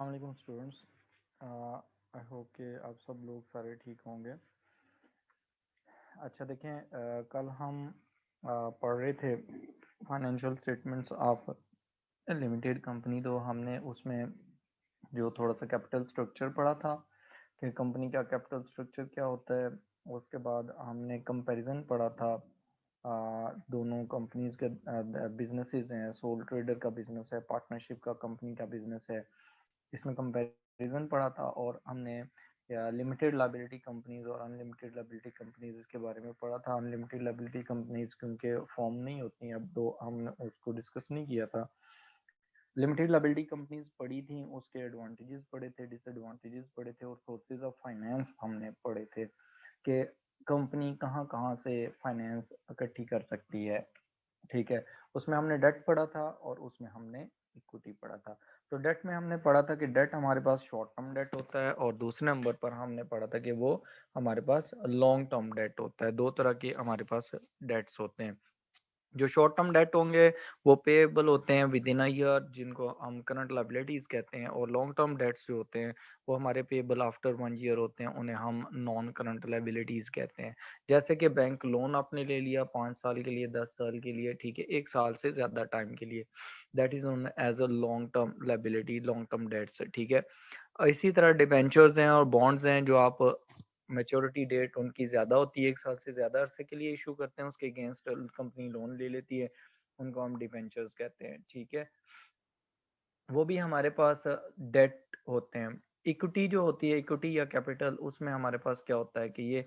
वालेकुम students. I hope कि आप सब लोग सारे ठीक होंगे। अच्छा देखें, कल हम पढ़ रहे थे financial statements of limited company. तो हमने उसमें जो थोड़ा सा कैपिटल स्ट्रक्चर पढ़ा था कि कंपनी का कैपिटल स्ट्रक्चर क्या होता है। उसके बाद हमने कंपैरिजन पढ़ा था दोनों कंपनीज के बिजनेसेस हैं। सोल ट्रेडर का बिजनेस है, पार्टनरशिप का कंपनी का बिजनेस है, इसमें कंपैरिजन पढ़ा था। और हमने लिमिटेड लाइबिलिटी कंपनीज और अनलिमिटेड लाइबिलिटी कंपनीज इसके बारे में पढ़ा था। अनलिमिटेड लाइबिलिटी कंपनीज क्योंकि फॉर्म नहीं होती हैं अब, तो हमने उसको डिस्कस नहीं किया था। लिमिटेड लाइबिलिटी कंपनीज पढ़ी थी, उसके एडवांटेजेस पढ़े थे, डिसएडवांटेजेस पढ़े थे, और सोर्सेज ऑफ फाइनेंस हमने पढ़े थे कि कंपनी कहाँ कहाँ से फाइनेंस इकट्ठी कर सकती है। ठीक है, उसमें हमने डेट पढ़ा था और उसमें हमने इक्विटी पढ़ा था। तो डेट में हमने पढ़ा था कि डेट हमारे पास शॉर्ट टर्म डेट होता है, और दूसरे नंबर पर हमने पढ़ा था कि वो हमारे पास लॉन्ग टर्म डेट होता है। दो तरह के हमारे पास डेट्स होते हैं। जो शॉर्ट टर्म डेट होंगे वो पेएबल होते हैं विद इन अ ईयर, जिनको हम करंट लाइबिलिटीज कहते हैं। और लॉन्ग टर्म डेट्स जो होते हैं वो हमारे पेएबल आफ्टर 1 ईयर होते हैं, उन्हें हम नॉन करंट लाइबिलिटीज कहते हैं। जैसे कि बैंक लोन आपने ले लिया 5 साल के लिए, 10 साल के लिए, ठीक है, 1 साल से ज्यादा टाइम के लिए, that is known as a long term liability, long term debts. ठीक है, इसी तरह डिबेंचर्स हैं और बॉन्ड्स हैं, जो आप मेच्योरिटी डेट उनकी ज़्यादा होती है, 1 साल से ज़्यादा अरसे के लिए इशू करते हैं, उसके अगेंस्ट कंपनी लोन ले लेती है, उनको हम डिबेंचर्स कहते हैं। ठीक है, वो भी हमारे पास डेट होते हैं। इक्विटी जो होती है, इक्विटी या कैपिटल, उसमें हमारे पास क्या होता है कि ये,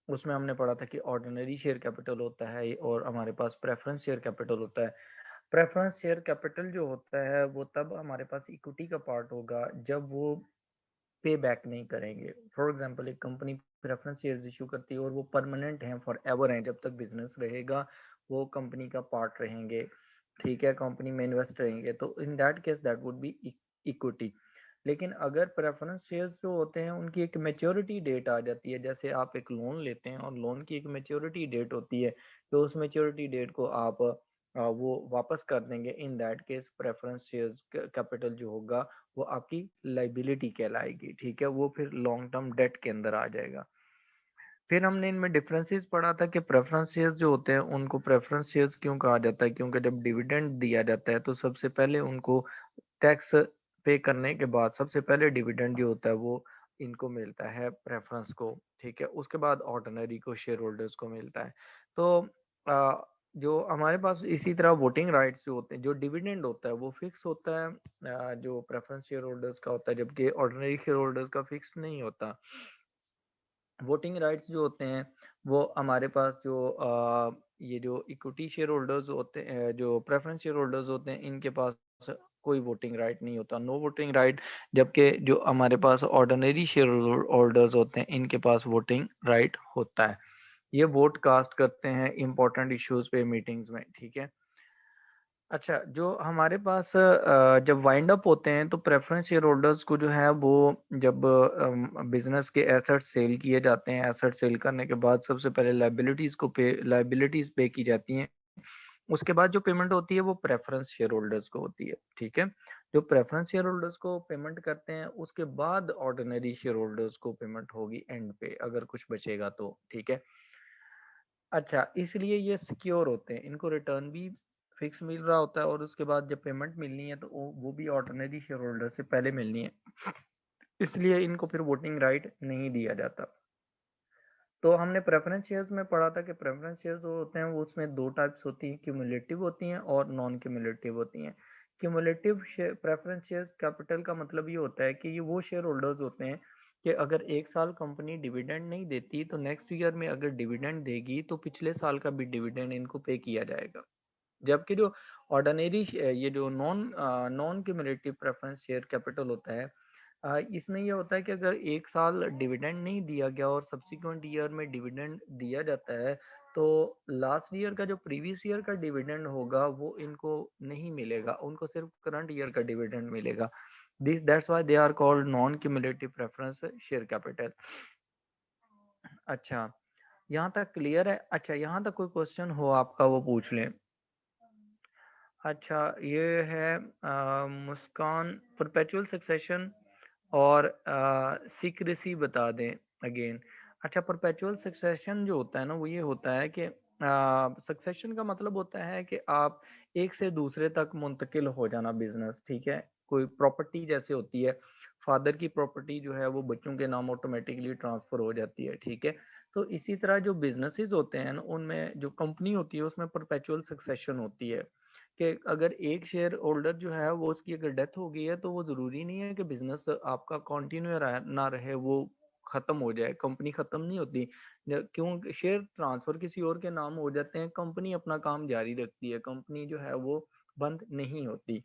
उसमें हमने पढ़ा था कि ऑर्डिनरी शेयर कैपिटल होता है और हमारे पास प्रेफरेंस शेयर कैपिटल होता है। प्रेफरेंस शेयर कैपिटल जो होता है वो तब हमारे पास इक्विटी का पार्ट होगा जब वो पे बैक नहीं करेंगे। फॉर एग्जांपल, एक कंपनी प्रेफरेंस शेयर्स इशू करती है और वो परमानेंट हैं, फॉर एवर हैं, जब तक बिजनेस रहेगा वो कंपनी का पार्ट रहेंगे। ठीक है, कंपनी में इन्वेस्ट रहेंगे, तो in that case that would be equity. लेकिन अगर प्रेफरेंस शेयर्स जो होते हैं उनकी एक मेच्योरिटी डेट आ जाती है, जैसे आप एक लोन लेते हैं और लोन की एक मेच्योरिटी डेट होती है, तो उस मेच्योरिटी डेट को आप वो वापस कर देंगे, in that case preference shares capital जो होगा वो आपकी लाइबिलिटी कहलाएगी। ठीक है, वो फिर लॉन्ग टर्म डेट के अंदर आ जाएगा। फिर हमने इनमें डिफरेंसेस पढ़ा था कि प्रेफरेंस शेयर्स जो होते हैं उनको प्रेफरेंस शेयर्स क्यों कहा जाता है, क्योंकि जब डिविडेंड दिया जाता है तो सबसे पहले उनको टैक्स पे करने के बाद सबसे पहले डिविडेंड जो होता है वो इनको मिलता है, प्रेफरेंस को। ठीक है, उसके बाद ऑर्डिनरी को, शेयर होल्डर्स को मिलता है। तो जो हमारे पास इसी तरह वोटिंग राइट्स जो होते हैं, जो डिविडेंड होता है वो फिक्स होता है, जो प्रेफरेंस शेयर होल्डर्स का होता है, जबकि ऑर्डिनरी शेयर होल्डर्स का फिक्स नहीं होता। वोटिंग राइट्स जो होते हैं वो हमारे पास जो ये जो इक्विटी शेयर होल्डर्स होते हैं, जो प्रेफरेंस शेयर होल्डर्स होते हैं, इनके पास कोई वोटिंग राइट नहीं होता, नो वोटिंग राइट। जबकि जो हमारे पास ऑर्डिनरी शेयर होल्डर्स होते हैं इनके पास वोटिंग राइट होता है। ये वोट कास्ट करते हैं इंपॉर्टेंट इश्यूज पे मीटिंग्स में। ठीक है, अच्छा, जो हमारे पास जब वाइंड अप होते हैं तो प्रेफरेंस शेयर होल्डर्स को जो है वो, जब बिजनेस के एसेट सेल किए जाते हैं, एसेट सेल करने के बाद सबसे पहले लाइबिलिटीज पे की जाती हैं। उसके बाद जो पेमेंट होती है वो प्रेफरेंस शेयर होल्डर्स को होती है। ठीक है, जो प्रेफरेंस शेयर होल्डर्स को पेमेंट करते हैं उसके बाद ऑर्डिनरी शेयर होल्डर्स को पेमेंट होगी एंड पे, अगर कुछ बचेगा तो। ठीक है, अच्छा, इसलिए ये सिक्योर होते हैं, इनको रिटर्न भी फिक्स मिल रहा होता है, और उसके बाद जब पेमेंट मिलनी है तो वो भी ऑर्डिनरी शेयर होल्डर से पहले मिलनी है, इसलिए इनको फिर वोटिंग राइट नहीं दिया जाता। तो हमने प्रेफरेंस शेयर्स में पढ़ा था कि प्रेफरेंस शेयर्स जो होते हैं वो उसमें दो टाइप्स होती हैं, क्यूमुलेटिव होती हैं और नॉन क्यूमुलेटिव होती हैं। क्यूमुलेटिव प्रेफरेंस शेयर्स कैपिटल का मतलब ये होता है कि ये वो शेयर होल्डर्स होते हैं कि अगर 1 साल कंपनी डिविडेंड नहीं देती तो नेक्स्ट ईयर में अगर डिविडेंड देगी तो पिछले साल का भी डिविडेंड इनको पे किया जाएगा। जबकि जो ऑर्डिनरी ये जो non cumulative preference share capital होता है, इसमें ये होता है कि अगर 1 साल डिविडेंड नहीं दिया गया और सब्सिक्वेंट ईयर में डिविडेंड दिया जाता है, तो लास्ट ईयर का जो प्रीवियस ईयर का डिविडेंड होगा वो इनको नहीं मिलेगा, उनको सिर्फ करंट ईयर का डिविडेंड मिलेगा। This that's why they are called non cumulative preference share capital. अच्छा, यहाँ तक क्लियर है? अच्छा, यहाँ तक कोई क्वेश्चन हो आपका वो पूछ लें। अच्छा, ये है मुस्कान, परपेचुअल सक्सेशन और सीक्रेसी बता दें अगेन। अच्छा, परपेचुअल सक्सेशन जो होता है ना, वो ये होता है कि सक्सेशन का मतलब होता है कि आप एक से दूसरे तक मुंतकिल हो जाना बिजनेस, ठीक है। कोई प्रॉपर्टी जैसे होती है, फादर की प्रॉपर्टी जो है वो बच्चों के नाम ऑटोमेटिकली ट्रांसफर हो जाती है, ठीक है। तो इसी तरह जो बिजनेसेस होते हैं ना, उनमें जो कंपनी होती है उसमें परपेचुअल सक्सेशन होती है कि अगर एक शेयर होल्डर जो है वो, उसकी अगर डेथ हो गई है तो वो जरूरी नहीं है कि बिजनेस आपका कंटिन्यू ना रहे, वो खत्म हो जाए। कंपनी खत्म नहीं होती। क्यों शेयर ट्रांसफर किसी और के नाम हो जाते हैं, कंपनी अपना काम जारी रखती है, कंपनी जो है वो बंद नहीं होती।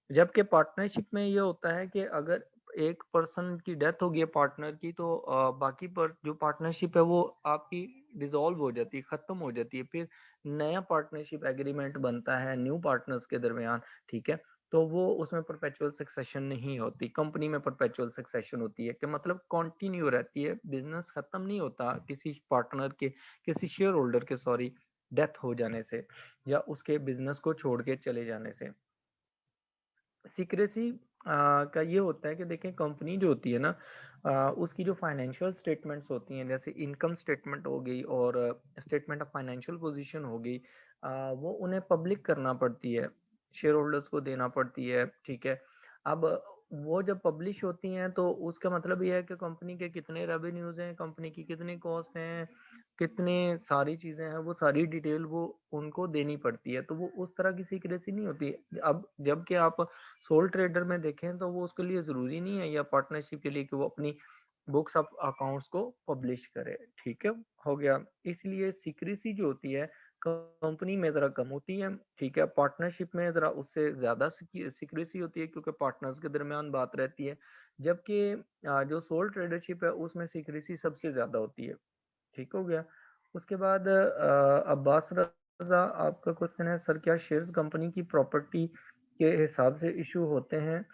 जबकि पार्टनरशिप में ये होता है कि अगर एक पर्सन की डेथ हो गई है पार्टनर की, तो बाकी पर जो पार्टनरशिप है वो आपकी डिसॉल्व हो जाती है, खत्म हो जाती है। फिर नया पार्टनरशिप एग्रीमेंट बनता है न्यू पार्टनर्स के दरमियान, ठीक है। तो वो उसमें परपेचुअल सक्सेशन नहीं होती। कंपनी में परपेचुअल सक्सेशन होती है कि मतलब कंटिन्यू रहती है, बिजनेस खत्म नहीं होता किसी पार्टनर के, किसी शेयर होल्डर के, सॉरी, डेथ हो जाने से या उसके बिजनेस को छोड़ के चले जाने से। सीक्रेसी का ये होता है कि देखें, कंपनी जो होती है ना, उसकी जो फाइनेंशियल स्टेटमेंट्स होती हैं, जैसे इनकम स्टेटमेंट हो गई और स्टेटमेंट ऑफ फाइनेंशियल पोजीशन हो गई, वो उन्हें पब्लिक करना पड़ती है, शेयर होल्डर्स को देना पड़ती है, ठीक है। अब वो जब पब्लिश होती हैं तो उसका मतलब ये है कि कंपनी के कितने रेवेन्यूज हैं, कंपनी की कितनी कॉस्ट हैं, कितनी सारी चीजें हैं, वो सारी डिटेल वो उनको देनी पड़ती है। तो वो उस तरह की सीक्रेसी नहीं होती। अब जबकि आप सोल ट्रेडर में देखें तो वो उसके लिए ज़रूरी नहीं है, या पार्टनरशिप के लिए, कि वो अपनी बुक्स ऑफ अकाउंट्स को पब्लिश करे, ठीक है। हो गया। इसलिए सीक्रेसी जो होती है कंपनी में ज़रा कम होती है, ठीक है। पार्टनरशिप में ज़रा उससे ज़्यादा सीक्रेसी होती है, क्योंकि पार्टनर्स के दरमियान बात रहती है। जबकि जो सोल ट्रेडरशिप है उसमें सीक्रेसी सबसे ज़्यादा होती है, ठीक हो गया। उसके बाद अब्बास रजा, आपका क्वेश्चन है, सर क्या शेयर्स कंपनी की प्रॉपर्टी के हिसाब से इशू होते हैं?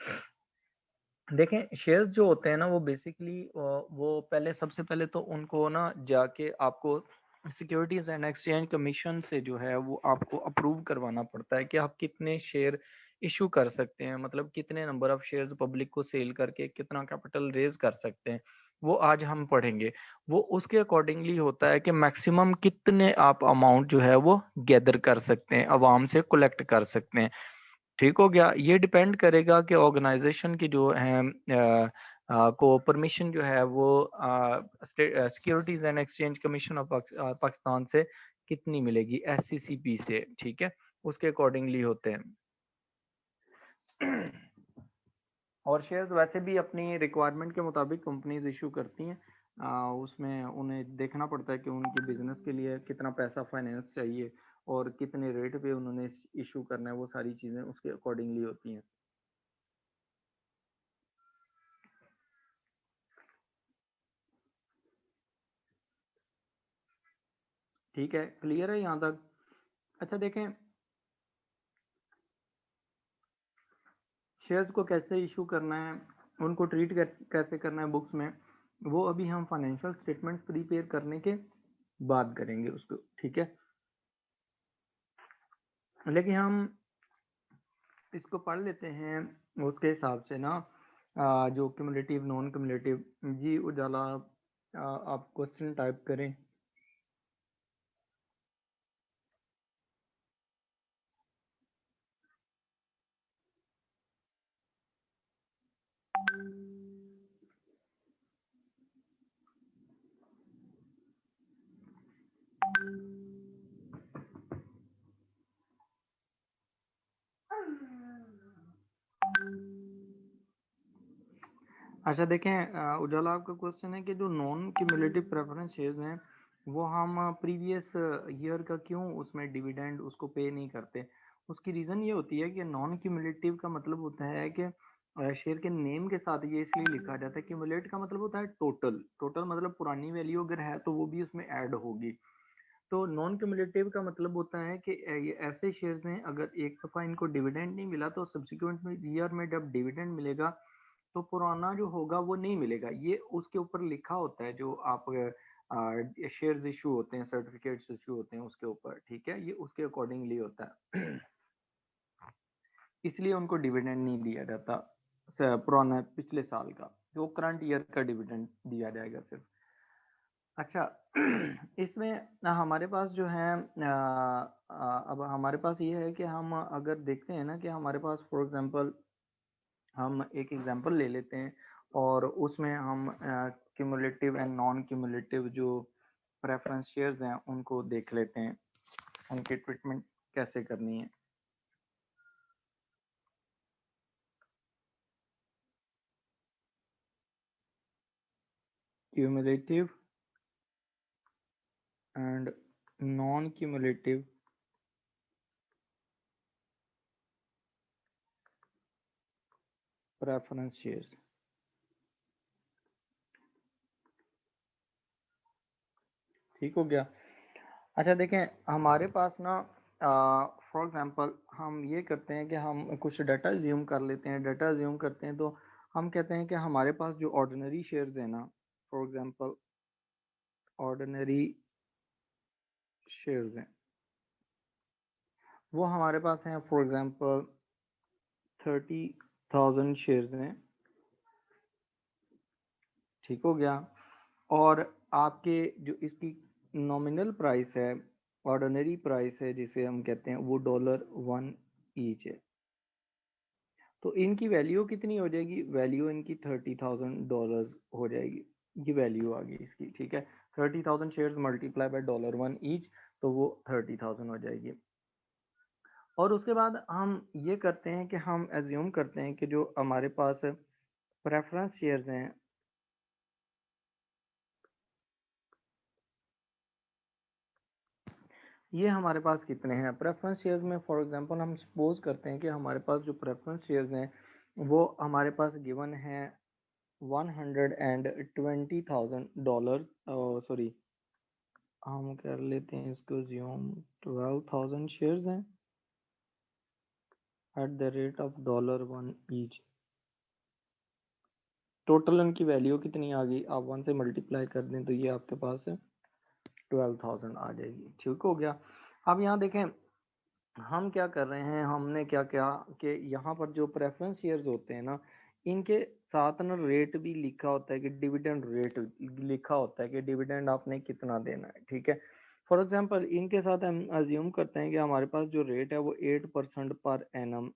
देखें, शेयर्स जो होते हैं ना, वो बेसिकली वो पहले, सबसे पहले तो उनको ना जाके आपको सिक्योरिटीज एंड एक्सचेंज कमीशन से जो है वो आपको अप्रूव करवाना पड़ता है कि आप कितने शेयर इशू कर सकते हैं, मतलब कितने नंबर ऑफ शेयर्स पब्लिक को सेल करके कितना कैपिटल रेज कर सकते हैं। वो आज हम पढ़ेंगे। वो उसके अकॉर्डिंगली होता है कि मैक्सिमम कितने आप अमाउंट जो है वो गैदर कर सकते हैं, अवाम से कलेक्ट कर सकते हैं, ठीक हो गया। ये डिपेंड करेगा कि ऑर्गेनाइजेशन की जो है को परमिशन जो है वो securities and exchange commission of Pakistan से कितनी मिलेगी, एससीसीपी से, ठीक है। उसके अकॉर्डिंगली होते हैं। और शेयर्स वैसे भी अपनी रिक्वायरमेंट के मुताबिक कंपनीज इशू करती हैं। उसमें उन्हें देखना पड़ता है कि उनकी बिजनेस के लिए कितना पैसा फाइनेंस चाहिए और कितने रेट पे उन्होंने इशू करना है, वो सारी चीज़ें उसके अकॉर्डिंगली होती हैं। ठीक है, क्लियर है यहाँ तक? अच्छा देखें, शेयर्स को कैसे इशू करना है, उनको ट्रीट कैसे करना है बुक्स में, वो अभी हम फाइनेंशियल स्टेटमेंट्स प्रिपेयर करने के बाद करेंगे उसको, ठीक है। लेकिन हम इसको पढ़ लेते हैं उसके हिसाब से ना, जो क्यूमुलेटिव नॉन क्यूमुलेटिव। जी उजाला, आप क्वेश्चन टाइप करें। अच्छा देखें, उजाला, आपका क्वेश्चन है कि जो नॉन क्यूमुलेटिव प्रेफरेंस शेयर्स हैं वो हम प्रीवियस ईयर का क्यों उसमें डिविडेंड उसको पे नहीं करते। उसकी रीज़न ये होती है कि नॉन क्यूमुलेटिव का मतलब होता है कि शेयर के नेम के साथ ये इसलिए लिखा जाता है। क्यूमुलेट का मतलब होता है टोटल, टोटल मतलब पुरानी वैल्यू अगर है तो वो भी उसमें ऐड होगी। तो नॉन क्यूमुलेटिव का मतलब होता है कि ये ऐसे शेयर्स हैं, अगर एक दफ़ा इनको डिविडेंड नहीं मिला तो सब्सिक्वेंट में ईयर में जब डिविडेंड मिलेगा तो पुराना जो होगा वो नहीं मिलेगा। ये उसके ऊपर लिखा होता है, जो आप शेयर्स इशू होते हैं, सर्टिफिकेट्स इशू होते हैं उसके ऊपर, ठीक है। ये उसके अकॉर्डिंगली होता है। इसलिए उनको डिविडेंड नहीं दिया जाता पुराना पिछले साल का, जो करंट ईयर का डिविडेंड दिया जाएगा सिर्फ। अच्छा इसमें हमारे पास जो है अब हमारे पास ये है कि हम अगर देखते हैं ना कि हमारे पास फॉर एग्जांपल हम एक एग्जांपल ले लेते हैं और उसमें हम क्यूमुलेटिव एंड नॉन क्यूमुलेटिव जो प्रेफरेंस शेयर्स हैं उनको देख लेते हैं, उनकी ट्रीटमेंट कैसे करनी है। Cumulative and non cumulative preference shares. ठीक हो गया। अच्छा देखें, हमारे पास ना फॉर एग्जांपल हम ये करते हैं कि हम कुछ डाटा ज्यूम कर लेते हैं, डाटा ज्यूम करते हैं तो हम कहते हैं कि हमारे पास जो ऑर्डिनरी शेयर्स है ना, फॉर एग्जांपल ऑर्डिनरी शेयर्स हैं वो हमारे पास हैं, फॉर एग्जांपल 30,000 शेयर्स हैं। ठीक हो गया। और आपके जो इसकी नॉमिनल प्राइस है, ऑर्डिनरी प्राइस है जिसे हम कहते हैं, वो $1 ईच है। तो इनकी वैल्यू कितनी हो जाएगी? वैल्यू इनकी $30,000 हो जाएगी। ये वैल्यू आ गई इसकी। ठीक है, 30,000 शेयर्स मल्टीप्लाई बाय $1 ईच, तो वो 30,000 हो जाएगी। और उसके बाद हम ये करते हैं कि हम एज्यूम करते हैं कि जो हमारे पास प्रेफरेंस शेयर्स हैं, ये हमारे पास कितने हैं प्रेफरेंस शेयर्स में। फॉर एग्जांपल हम सपोज करते हैं कि हमारे पास जो प्रेफरेंस शेयर्स हैं वो हमारे पास गिवन है $120,000। सॉरी, हम कर लेते हैं इसको ज्यूम, 12,000 शेयर्स हैं at the rate of $1 each. Total उनकी वैल्यू कितनी आ गई? आप 1 से मल्टीप्लाई कर दें तो ये आपके पास 12,000 आ जाएगी। ठीक हो गया। अब यहाँ देखें हम क्या कर रहे हैं, हमने क्या किया कि यहाँ पर जो प्रेफरेंस शेयर्स होते हैं ना, इनके साथ ना रेट भी लिखा होता है कि डिविडेंड रेट लिखा होता है कि डिविडेंड आपने कितना देना है। ठीक है, फॉर एग्जांपल इनके साथ हम अज्यूम करते हैं कि हमारे पास जो रेट है वो 8% पर एनम,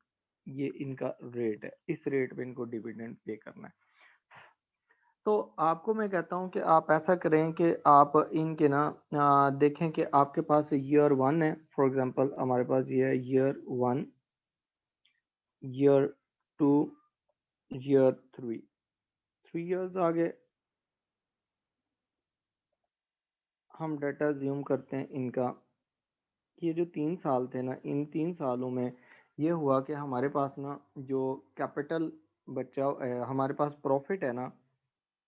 ये इनका रेट है, इस रेट पे इनको डिविडेंड पे करना है। तो आपको मैं कहता हूँ कि आप ऐसा करें कि आप इनके ना देखें कि आपके पास ईयर 1 है, फॉर एग्जांपल हमारे पास ये है ईयर 1, ईयर 2, ईयर 3, 3 इयर्स आगे हम डाटा ज्यूम करते हैं इनका। ये जो 3 साल थे ना, इन 3 सालों में ये हुआ कि हमारे पास ना जो कैपिटल बचा हमारे पास प्रॉफिट है ना,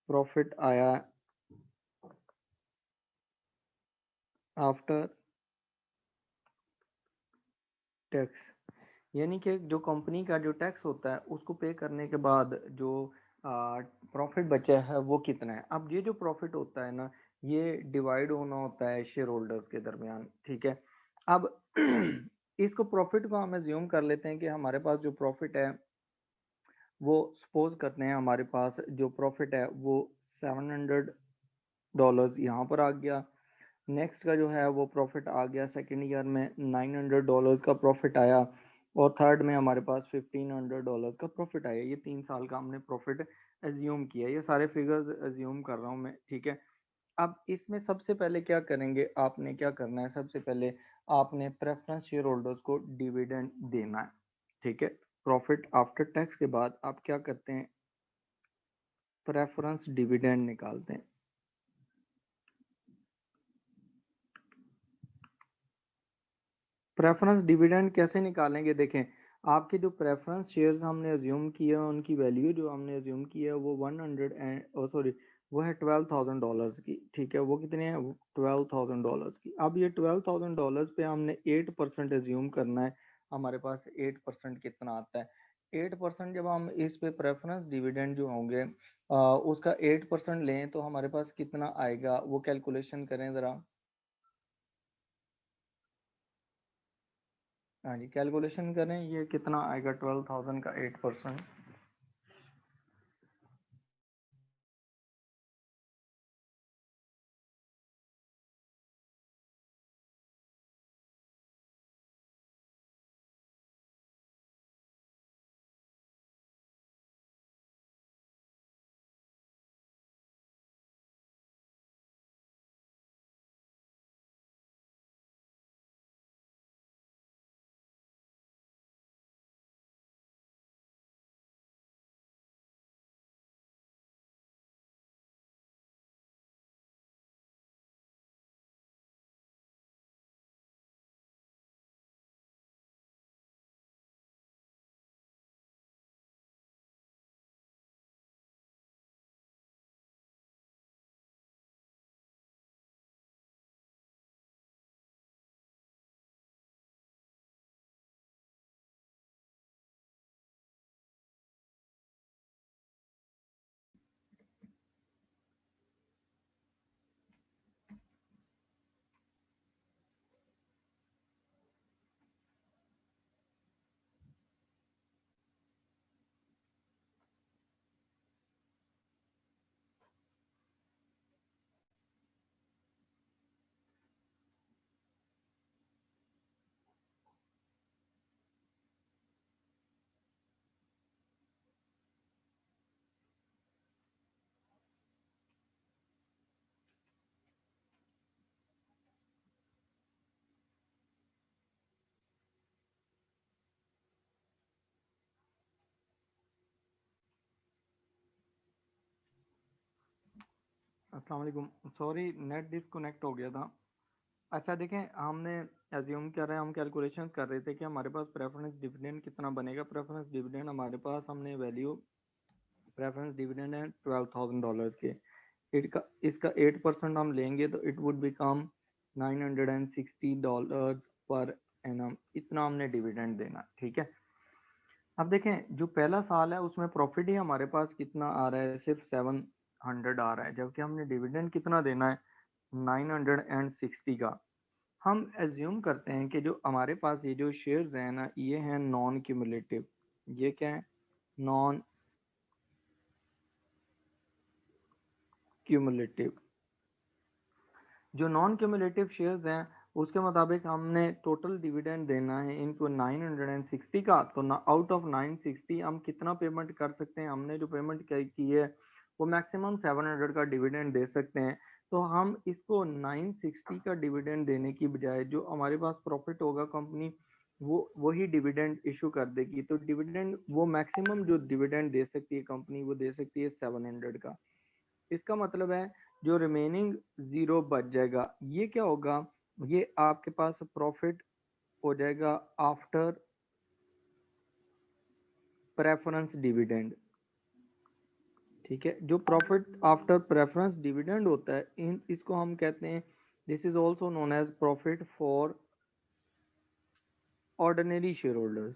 प्रॉफिट आया आफ्टर टैक्स, यानी कि जो कंपनी का जो टैक्स होता है उसको पे करने के बाद जो प्रॉफिट बचा है वो कितना है। अब ये जो प्रॉफिट होता है ना, ये डिवाइड होना होता है शेयर होल्डर्स के दरमियान। ठीक है, अब इसको प्रॉफिट को हम एज्यूम कर लेते हैं कि हमारे पास जो प्रॉफिट है वो सपोज करते हैं हमारे पास जो प्रॉफिट है वो $700 यहाँ पर आ गया। नेक्स्ट का जो है वो प्रॉफिट आ गया सेकेंड ईयर में $900 का प्रॉफिट आया, और थर्ड में हमारे पास $1,500 का प्रॉफिट आया। ये 3 साल का हमने प्रॉफिट एज्यूम किया, ये सारे फिगर्स एज्यूम कर रहा हूँ मैं। ठीक है, अब इसमें सबसे पहले क्या करेंगे, आपने क्या करना है, सबसे पहले आपने प्रेफरेंस शेयर होल्डर्स को डिविडेंड देना है। ठीक है, प्रॉफिट आफ्टर टैक्स के बाद आप क्या करते हैं, प्रेफरेंस डिविडेंड निकालते हैं। प्रेफरेंस डिविडेंड कैसे निकालेंगे? देखें, आपके जो प्रेफरेंस शेयर्स हमने अज्यूम किए हैं उनकी वैल्यू जो हमने अज्यूम की है वो 100 एंड सॉरी वो है $12,000 की। ठीक है, वो कितने हैं? $12,000 की। अब ये $12,000 पे हमने 8% अज्यूम करना है। हमारे पास 8% कितना आता है? 8% जब हम इस पे प्रेफरेंस डिविडेंड जो होंगे उसका 8% लें तो हमारे पास कितना आएगा, वो कैलकुलेशन करें ज़रा। हाँ जी, कैलकुलेशन करें, ये कितना आएगा 12,000 का 8%। अस्सलाम वालेकुम, सॉरी नेट डिस्कनेक्ट हो गया था। अच्छा देखें, हमने एज्यूम कर रहे हैं, हम कैलकुलेशन कर रहे थे कि हमारे पास प्रेफरेंस डिविडेंड कितना बनेगा। प्रेफरेंस डिविडेंड हमारे पास, हमने वैल्यू प्रेफरेंस डिविडेंड है $12,000 के। इसका 8% हम लेंगे तो it would become $960 per annum. इतना हमने डिविडेंड देना, ठीक है। अब देखें, जो पहला साल है उसमें प्रॉफिट ही हमारे पास कितना आ रहा है, सिर्फ 700 आ रहा है, जबकि हमने डिविडेंड कितना देना है, 960 का। हम एज्यूम करते हैं कि जो हमारे पास ये जो शेयर्स हैं ना, ये हैं नॉन क्यूमुलेटिव। ये क्या है, नॉन क्यूमुलेटिव। जो नॉन क्यूमुलेटिव शेयर्स हैं उसके मुताबिक हमने टोटल डिविडेंड देना है इनको 960 का। तो आउट ऑफ 960 हम कितना पेमेंट कर सकते हैं, हमने जो पेमेंट की है वो मैक्सिमम 700 का डिविडेंड दे सकते हैं। तो हम इसको 960 का डिविडेंड देने की बजाय जो हमारे पास प्रॉफिट होगा, कंपनी वो वही डिविडेंड इशू कर देगी। तो डिविडेंड, वो मैक्सिमम जो डिविडेंड दे सकती है कंपनी, वो दे सकती है 700 का। इसका मतलब है जो रिमेनिंग जीरो बच जाएगा, ये क्या होगा, ये आपके पास प्रॉफिट हो जाएगा आफ्टर प्रेफरेंस डिविडेंड। ठीक है, जो प्रॉफिट आफ्टर प्रेफरेंस डिविडेंड होता है, इन इसको हम कहते हैं, this is also known as profit for ordinary share holders.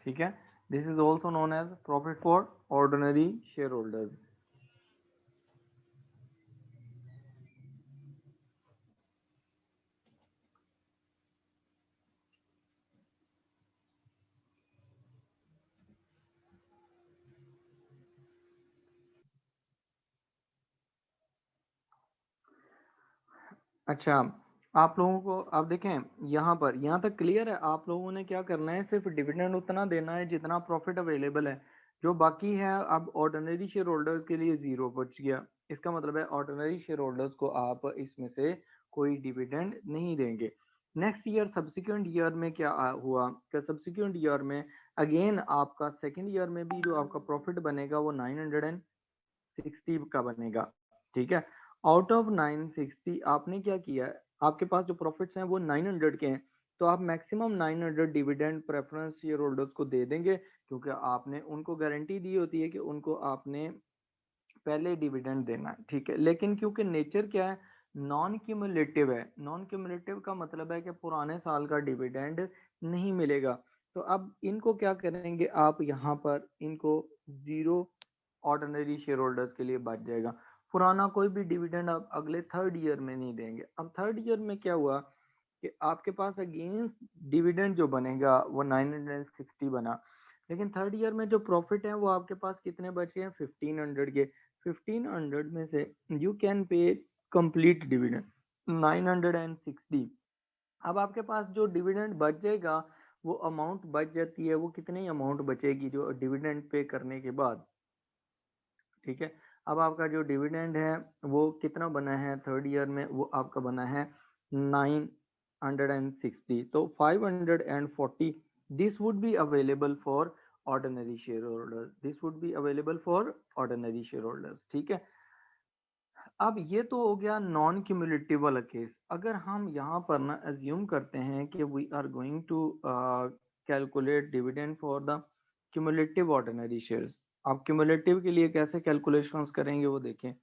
ठीक है, this is also known as profit for ordinary share holders. अच्छा, आप लोगों को अब देखें, यहाँ तक क्लियर है। आप लोगों ने क्या करना है, सिर्फ डिविडेंड उतना देना है जितना प्रॉफिट अवेलेबल है। जो बाकी है, अब ऑर्डिनरी शेयर होल्डर्स के लिए जीरो बच गया। इसका मतलब है ऑर्डिनरी शेयर होल्डर्स को आप इसमें से कोई डिविडेंड नहीं देंगे। नेक्स्ट ईयर, सब्सिक्वेंट ईयर में क्या हुआ कि सब्सिक्वेंट ईयर में अगेन आपका सेकेंड ईयर में भी जो आपका प्रॉफिट बनेगा वो 960 का बनेगा। ठीक है, आउट ऑफ 960 आपने क्या किया है, आपके पास जो प्रॉफिट्स हैं वो 900 के हैं, तो आप maximum 900 dividend preference share holders को दे देंगे, क्योंकि आपने उनको गारंटी दी होती है कि उनको आपने पहले डिविडेंड देना है। ठीक है, लेकिन क्योंकि नेचर क्या है, नॉन क्यूमुलेटिव है। नॉन क्यूमुलेटिव का मतलब है कि पुराने साल का डिविडेंड नहीं मिलेगा। तो अब इनको क्या करेंगे, आप यहाँ पर इनको जीरो ऑर्डिनरी शेयर होल्डर्स के लिए बच जाएगा। पुराना कोई भी डिविडेंड आप अगले थर्ड ईयर में नहीं देंगे। अब थर्ड ईयर में क्या हुआ कि आपके पास अगेंस्ट डिविडेंड जो बनेगा वो 960 बना, लेकिन थर्ड ईयर में जो प्रॉफिट है वो आपके पास कितने बचे हैं 1500 के। 1500 में से you can pay complete dividend 960। अब आपके पास जो डिविडेंड बच जाएगा वो अमाउंट बच जाती है, वो कितनी अमाउंट बचेगी जो डिविडेंड पे करने के बाद, ठीक है। अब आपका जो डिविडेंड है वो कितना बना है थर्ड ईयर में, वो आपका बना है 960। तो 540 this would be available for ordinary share holders, this would be available for ordinary share holders, ठीक है। अब ये तो हो गया नॉन क्यूमुलेटिव वाला केस। अगर हम यहाँ पर ना अज्यूम करते हैं कि we are going to calculate dividend for the cumulative ordinary shares, आप क्यूमुलेटिव के लिए कैसे कैलकुलेशंस करेंगे वो देखें।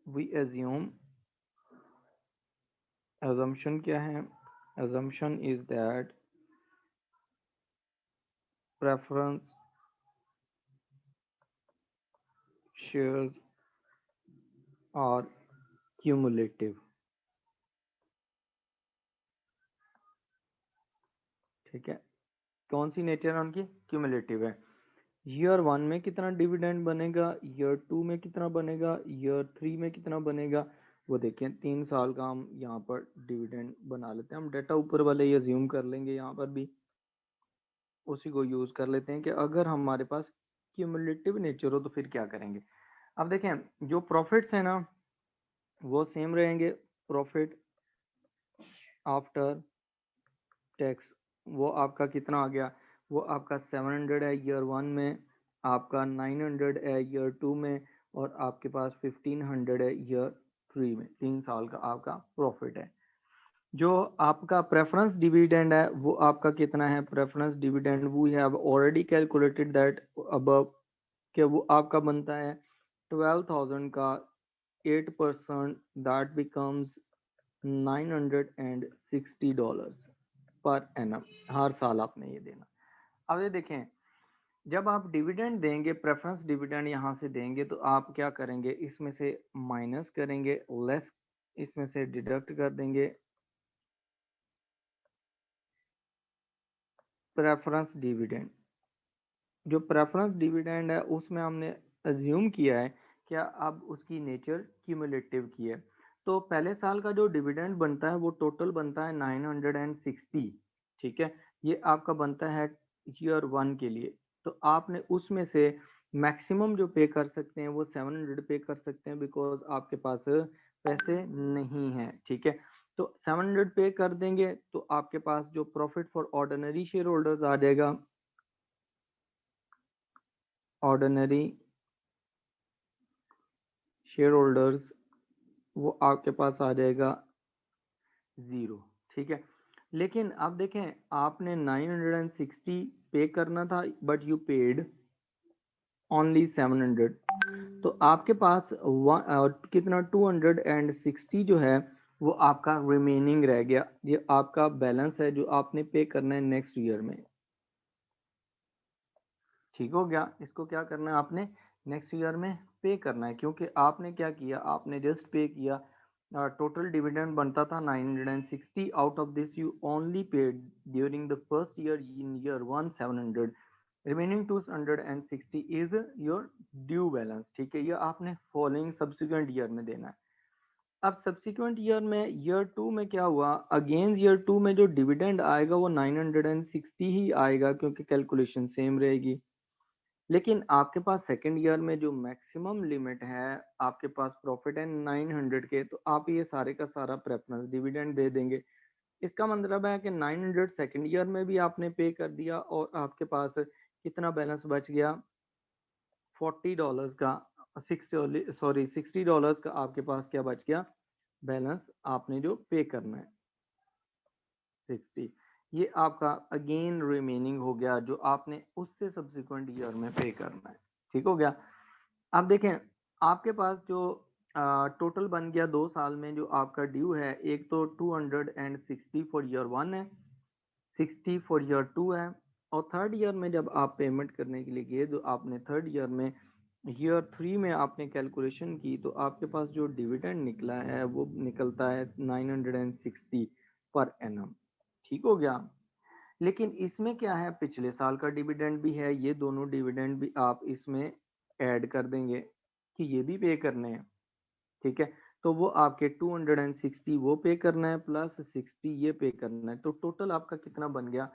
वी अज्यूम, assumption क्या है, assumption is that preference shares are cumulative, ठीक है। कौन सी नेचर है उनकी, क्यूमुलेटिव है। ईयर 1 में कितना डिविडेंड बनेगा, ईयर 2 में कितना बनेगा, ईयर 3 में कितना बनेगा, वो देखें 3 साल का हम यहाँ पर डिविडेंड बना लेते हैं। हम डेटा ऊपर वाले ये अज्यूम कर लेंगे, यहाँ पर भी उसी को यूज कर लेते हैं कि अगर हमारे पास क्यूमुलेटिव नेचर हो तो फिर क्या करेंगे। अब देखें जो प्रॉफिट्स है ना वो सेम रहेंगे, प्रॉफिट आफ्टर टैक्स वो आपका कितना आ गया, वो आपका 700 है ईयर 1 में, आपका 900 है ईयर 2 में, और आपके पास 1500 है ईयर 3 में। 3 साल का आपका प्रॉफिट है। जो आपका प्रेफरेंस डिविडेंड है वो आपका कितना है, preference dividend we have already calculated that above, कि वो आपका बनता है 12,000 का 8%, दैट बिकम्स $960 पर एनम। हर साल आपने ये देना। अब ये देखें जब आप डिविडेंड देंगे, प्रेफरेंस डिविडेंड यहाँ से देंगे तो आप क्या करेंगे, इसमें से माइनस करेंगे, लेस इसमें से डिडक्ट कर देंगे प्रेफरेंस डिविडेंड। जो प्रेफरेंस डिविडेंड है उसमें हमने अज्यूम किया है क्या, अब उसकी नेचर क्यूमुलेटिव की है। तो पहले साल का जो डिविडेंड बनता है वो टोटल बनता है 960, ठीक है। ये आपका बनता है ईयर 1 के लिए। तो आपने उसमें से मैक्सिमम जो पे कर सकते हैं वो 700 पे कर सकते हैं, बिकॉज आपके पास पैसे नहीं है, ठीक है। तो 700 पे कर देंगे तो आपके पास जो profit for ordinary share holders आ जाएगा, ऑर्डिनरी शेयर होल्डर्स वो आपके पास आ जाएगा 0, ठीक है। लेकिन अब देखें आपने 960 पे करना था बट यू पेड ओनली 700, तो आपके पास कितना 260 जो है वो आपका रिमेनिंग रह गया। ये आपका बैलेंस है जो आपने पे करना है नेक्स्ट ईयर में, ठीक हो गया। इसको क्या करना है आपने नेक्स्ट ईयर में पे करना है, क्योंकि आपने क्या किया, आपने जस्ट पे किया। टोटल डिविडेंड बनता था 960, out of this you only paid during the first year in year 1 700, remaining 260 is your due balance, ठीक है। ये आपने फॉलोइंग सब्सिक्वेंट ईयर में देना है। अब सब्सिक्वेंट ईयर में ईयर 2 में क्या हुआ, अगेन ईयर 2 में जो डिविडेंड आएगा वो 960 ही आएगा क्योंकि कैलकुलेशन सेम रहेगी। लेकिन आपके पास सेकेंड ईयर में जो मैक्सिमम लिमिट है, आपके पास प्रॉफिट है 900 के, तो आप ये सारे का सारा प्रेफरेंस डिविडेंड दे देंगे। इसका मतलब है कि 900 सेकेंड ईयर में भी आपने पे कर दिया और आपके पास कितना बैलेंस बच गया, $40 का, $60 का आपके पास क्या बच गया बैलेंस, आपने जो पे करना है 60। ये आपका अगेन रिमेनिंग हो गया जो आपने उससे सब्सिक्वेंट ईयर में पे करना है, ठीक हो गया। अब देखें आपके पास जो टोटल बन गया 2 साल में जो आपका ड्यू है, एक तो 260 फॉर ईयर 1 है, 60 फॉर ईयर 2 है, और थर्ड ईयर में जब आप पेमेंट करने के लिए गए तो आपने थर्ड ईयर में ईयर 3 में आपने कैलकुलेशन की तो आपके पास जो डिविडेंड निकला है वो निकलता है 960 पर एनम। ठीक हो गया। लेकिन इसमें क्या है, पिछले साल का डिविडेंड भी है, ये दोनों डिविडेंड भी आप इसमें ऐड कर देंगे कि ये भी पे करने हैं। ठीक है, तो वो आपके 260 वो पे करना है प्लस 60 ये पे करना है, तो टोटल आपका कितना बन गया,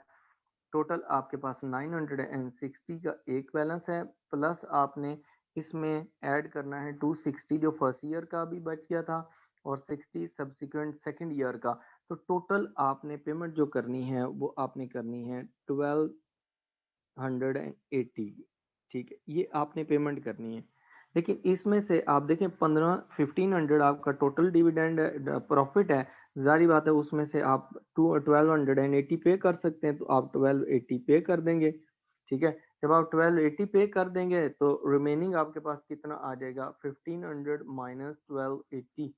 टोटल आपके पास 960 का एक बैलेंस है, प्लस आपने इसमें ऐड करना है 260 जो फर्स्ट ईयर का भी बच गया था और 60 सब्सिक्वेंट सेकंड ईयर का। तो टोटल आपने पेमेंट जो करनी है वो आपने करनी है 1280। ठीक है, ये आपने पेमेंट करनी है। लेकिन इसमें से आप देखें 1500 आपका टोटल डिविडेंड प्रॉफिट है, जारी बात है उसमें से आप 1280 पे कर सकते हैं, तो आप 1280 पे कर देंगे। ठीक है, जब आप 1280 पे कर देंगे तो रिमेनिंग आपके पास कितना आ जाएगा, 1500 माइनस 1280।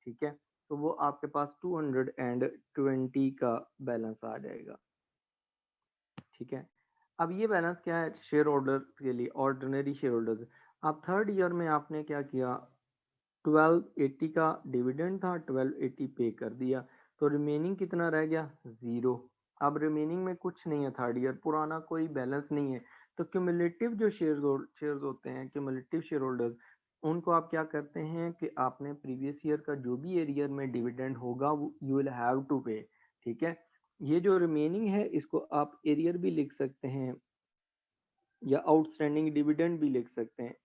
ठीक है, तो वो आपके पास 220 का बैलेंस आ जाएगा। ठीक है, अब ये बैलेंस क्या है शेयर होल्डर्स के लिए, ऑर्डिनरी शेयर होल्डर्स। अब थर्ड ईयर में आपने क्या किया, 1280 का डिविडेंड था, 1280 पे कर दिया, तो रिमेनिंग कितना रह गया, जीरो। अब रिमेनिंग में कुछ नहीं है, थर्ड ईयर पुराना कोई बैलेंस नहीं है। तो क्यूमुलेटिव जो शेयर्स होते हैं, क्यूमुलेटिव शेयर होल्डर्स, उनको आप क्या करते हैं कि आपने प्रीवियस ईयर का जो भी ईयर में डिविडेंड होगा वो यू विल हैव टू पे। ठीक है, ये जो रिमेनिंग है इसको आप एरियर भी लिख सकते हैं या आउटस्टैंडिंग डिविडेंड भी लिख सकते हैं।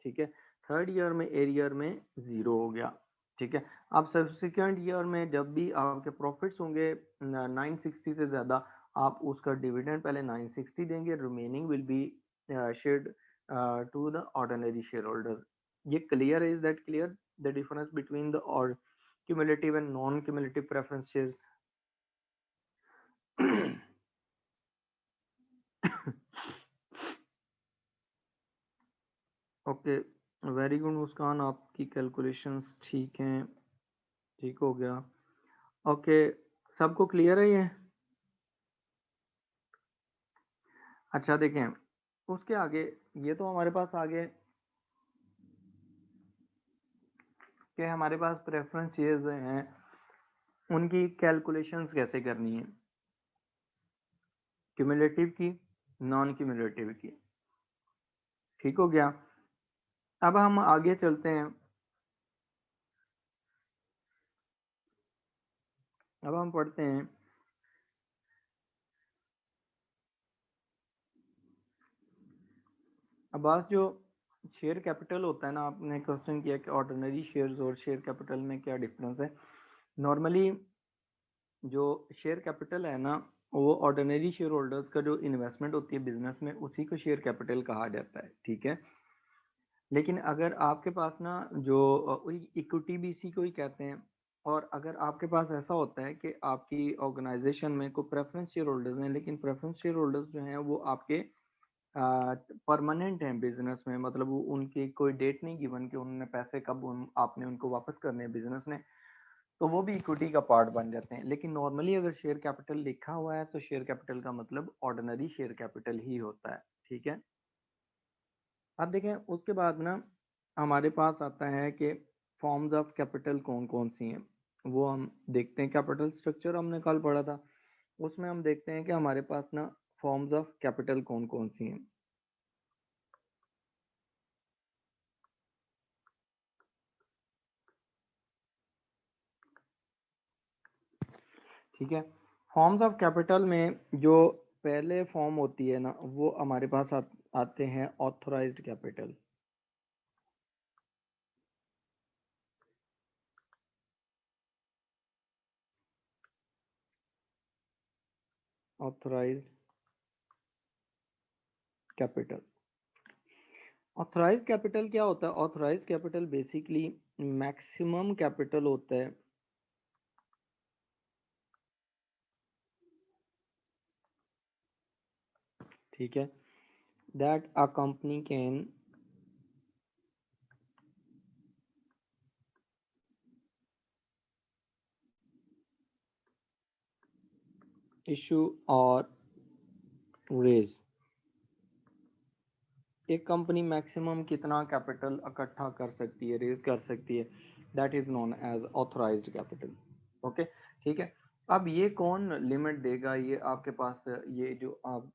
ठीक है, थर्ड ईयर में एरियर में जीरो हो गया। ठीक है, अब सब्सिक्वेंट ईयर में जब भी आपके प्रॉफिट्स होंगे 960 से ज्यादा, आप उसका डिविडेंड पहले 960 देंगे, remaining will be shared to the ordinary share holder. ये क्लियर है, is that clear the difference between the और cumulative and non cumulative preference shares? Okay, very good Muskan, आपकी कैलकुलेशंस ठीक हैं, ठीक हो गया। ओके, सबको क्लियर है ये? अच्छा देखें, उसके आगे ये तो हमारे पास आगे कि हमारे पास प्रेफरेंस शेयर्स हैं, उनकी कैलकुलेशंस कैसे करनी है, क्यूमुलेटिव की, नॉन क्यूमुलेटिव की। ठीक हो गया, अब हम आगे चलते हैं। अब हम पढ़ते हैं, अब बात जो शेयर कैपिटल होता है ना, आपने क्वेश्चन किया कि ऑर्डिनरी शेयर्स और शेयर कैपिटल में क्या डिफरेंस है। नॉर्मली जो शेयर कैपिटल है ना, वो ऑर्डिनरी शेयर होल्डर्स का जो इन्वेस्टमेंट होती है बिजनेस में, उसी को शेयर कैपिटल कहा जाता है। ठीक है, लेकिन अगर आपके पास ना जो इक्विटी भी इसी को ही कहते हैं, और अगर आपके पास ऐसा होता है कि आपकी ऑर्गेनाइजेशन में कोई प्रेफरेंस शेयर होल्डर्स हैं, लेकिन प्रेफरेंस शेयर होल्डर्स जो हैं वो आपके परमानेंट हैं बिजनेस में, मतलब वो उनकी कोई डेट नहीं गिवन कि उन्होंने पैसे कब आपने उनको वापस करने हैं बिजनेस ने, तो वो भी इक्विटी का पार्ट बन जाते हैं। लेकिन नॉर्मली अगर शेयर कैपिटल लिखा हुआ है तो शेयर कैपिटल का मतलब ऑर्डिनरी शेयर कैपिटल ही होता है। ठीक है, अब देखें उसके बाद ना हमारे पास आता है कि फॉर्म्स ऑफ कैपिटल कौन कौन सी हैं, वो हम देखते हैं। कैपिटल स्ट्रक्चर हमने कल पढ़ा था, उसमें हम देखते हैं कि हमारे पास ना फॉर्म्स ऑफ कैपिटल कौन कौन सी हैं। ठीक है, फॉर्म्स ऑफ कैपिटल में जो पहले फॉर्म होती है ना, वो हमारे पास आते हैं authorised capital. Authorised capital, authorised capital क्या होता है, authorised capital basically maximum capital होता है ठीक है, that a company can issue और रेज, एक कंपनी मैक्सिमम कितना कैपिटल इकट्ठा कर सकती है, रेज कर सकती है, that is known as authorised capital. Okay, ठीक है। अब ये कौन लिमिट देगा, ये आपके पास, ये जो आप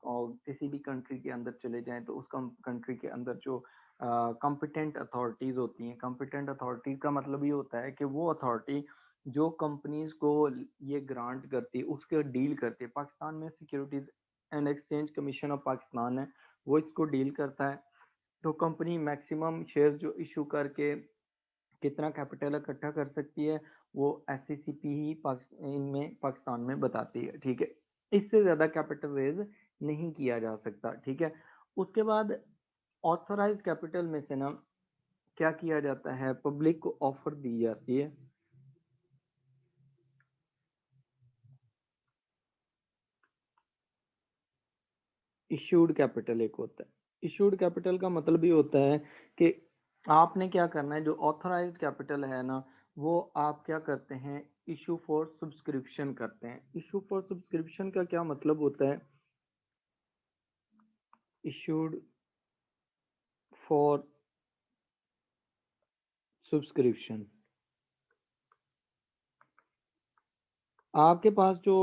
किसी भी कंट्री के अंदर चले जाएं तो उस कंट्री के अंदर जो कॉम्पिटेंट अथॉरिटीज होती हैं, कॉम्पिटेंट अथॉरिटीज का मतलब ये होता है कि वो अथॉरिटी जो कंपनीज को ये ग्रांट करती है उसके डील करती है। पाकिस्तान में securities and exchange commission of Pakistan है, वो इसको डील करता है। तो कंपनी मैक्सिमम शेयर जो इशू करके कितना कैपिटल इकट्ठा कर सकती है वो एससीसीपी ही इनमें पाकिस्तान में बताती है, ठीक है। इससे ज्यादा कैपिटल रेज नहीं किया जा सकता, ठीक है। उसके बाद ऑथराइज कैपिटल में से ना क्या किया जाता है, पब्लिक को ऑफर दी जाती है। इश्यूड कैपिटल एक होता है। इश्यूड कैपिटल का मतलब ये होता है कि आपने क्या करना है, जो ऑथराइज्ड कैपिटल है ना वो आप क्या करते हैं, इशू फॉर सब्सक्रिप्शन करते हैं। इशू फॉर सब्सक्रिप्शन का क्या मतलब होता है, इशूड फॉर सब्सक्रिप्शन, आपके पास जो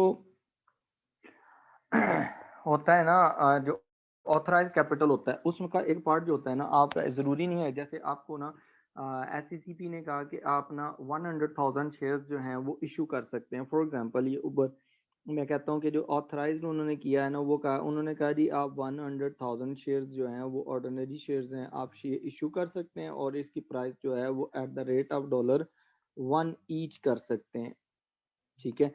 होता है ना जो ऑथराइज कैपिटल होता है उसमें का एक पार्ट जो होता है ना, आप जरूरी नहीं है, जैसे आपको ना एससीसीपी ने कहा कि आप ना 100,000 शेयर्स जो हैं वो इशू कर सकते हैं। फॉर एग्जांपल ये उबर, मैं कहता हूँ कि जो ऑथराइज्ड उन्होंने किया है ना, वो कहा, उन्होंने कहा जी आप 100,000 शेयर्स जो हैं वो ऑर्डिनरी शेयर्स हैं, आप इशू कर सकते हैं और इसकी प्राइस जो है वो at the rate of $1 each कर सकते हैं, ठीक है।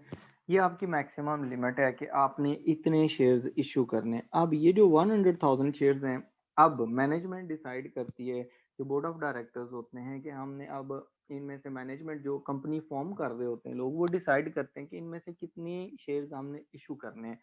ये आपकी मैक्सिमम लिमिट है कि आपने इतने शेयर्स इशू करने। अब ये जो 100,000 शेयर्स हैं, अब मैनेजमेंट डिसाइड करती है, जो बोर्ड ऑफ डायरेक्टर्स होते हैं, कि हमने अब इनमें से मैनेजमेंट जो कंपनी फॉर्म कर रहे होते हैं लोग, वो डिसाइड करते हैं कि इनमें से कितने शेयर्स हमने इशू करने हैं,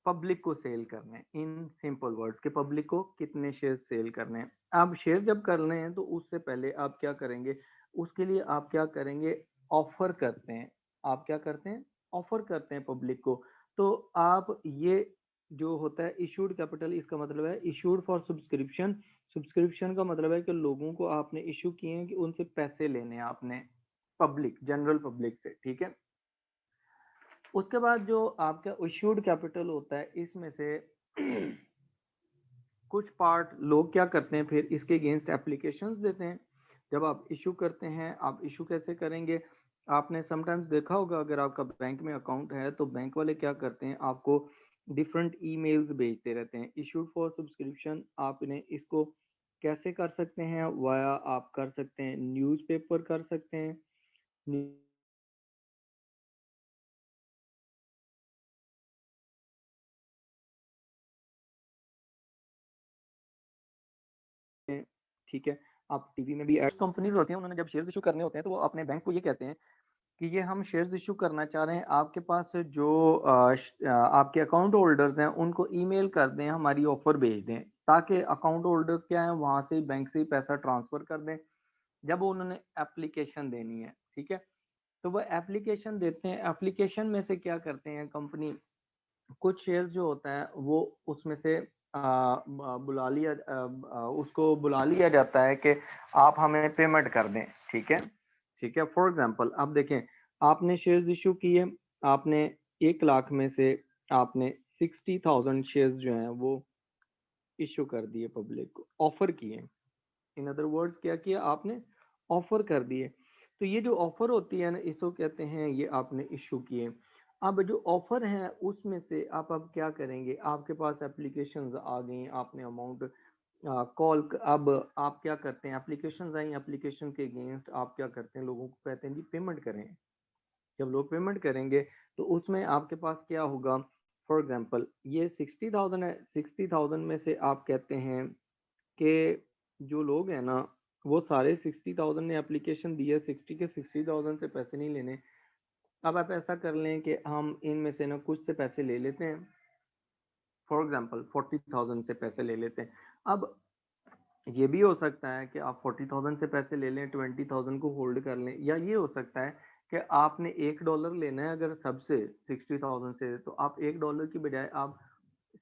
पब्लिक को सेल करने हैं। इन सिंपल वर्ड्स के पब्लिक को कितने शेयर सेल करने हैं। अब शेयर जब करने हैं तो उससे पहले आप क्या करेंगे, उसके लिए आप क्या करेंगे, ऑफर करते हैं। आप क्या करते हैं, ऑफर करते हैं पब्लिक को। तो आप ये जो होता है इशूड कैपिटल, इसका मतलब है इशूड फॉर सब्सक्रिप्शन। सब्सक्रिप्शन का मतलब है कि लोगों को आपने इशू किए हैं कि उनसे पैसे लेने हैं आपने, पब्लिक, जनरल पब्लिक से, ठीक है। उसके बाद जो आपका इश्यूड कैपिटल होता है इसमें से कुछ पार्ट लोग क्या करते हैं, फिर इसके अगेंस्ट एप्लीकेशंस देते हैं। जब आप इशू करते हैं, आप इशू कैसे करेंगे, आपने समटाइम्स देखा होगा, अगर आपका बैंक में अकाउंट है तो बैंक वाले क्या करते हैं, आपको डिफरेंट ईमेल्स भेजते रहते हैं। इशूड फॉर सब्सक्रिप्शन आपने इसको कैसे कर सकते हैं, वाया आप कर सकते हैं न्यूज़पेपर कर सकते हैं, ठीक है। आप टीवी में भी एड, कंपनीज होती हैं, उन्होंने जब शेयर्स इशू करने होते हैं तो वो अपने बैंक को ये कहते हैं कि ये हम शेयर्स इशू करना चाह रहे हैं, आपके पास जो आपके अकाउंट होल्डर्स हैं उनको ईमेल कर दें, हमारी ऑफर भेज दें, ताकि अकाउंट होल्डर्स क्या है वहां से बैंक से पैसा ट्रांसफर कर दें जब उन्होंने एप्लीकेशन देनी है, ठीक है। तो वो एप्लीकेशन देते हैं, एप्लीकेशन में से क्या करते हैं कंपनी, कुछ शेयर जो होता है वो उसमें से उसको बुला लिया जाता है कि आप हमें पेमेंट कर दें, ठीक है। ठीक है, फॉर एग्जांपल आप देखें, आपने शेयर्स इशू किए, आपने 1 लाख में से आपने 60,000 शेयर्स जो हैं वो इशू कर दिए, पब्लिक को ऑफर किए। इन अदर वर्ड्स क्या किया आपने, ऑफर कर दिए। तो ये जो ऑफर होती है ना, इसको कहते हैं ये आपने इशू किए। अब जो ऑफर है उसमें से आप अब क्या करेंगे, आपके पास एप्लीकेशंस आ गई, आपने अमाउंट कॉल, अब आप क्या करते हैं, एप्लीकेशंस आई, एप्लीकेशन के अगेंस्ट आप क्या करते हैं, लोगों को कहते हैं जी पेमेंट करें। जब लोग पेमेंट करेंगे तो उसमें आपके पास क्या होगा, फॉर एग्जांपल ये 60,000 है, 60,000 में से आप कहते हैं कि जो लोग हैं ना वो सारे 60,000 ने एप्लीकेशन दी है, 60,000 से पैसे नहीं लेने। अब आप ऐसा कर लें कि हम इनमें से ना कुछ से पैसे ले लेते हैं, फॉर एग्जांपल 40,000 से पैसे ले लेते हैं। अब ये भी हो सकता है कि आप 40,000 से पैसे ले लें, 20,000 को होल्ड कर लें, या ये हो सकता है कि आपने $1 लेना है अगर सबसे 60,000 से, तो आप $1 की बजाय आप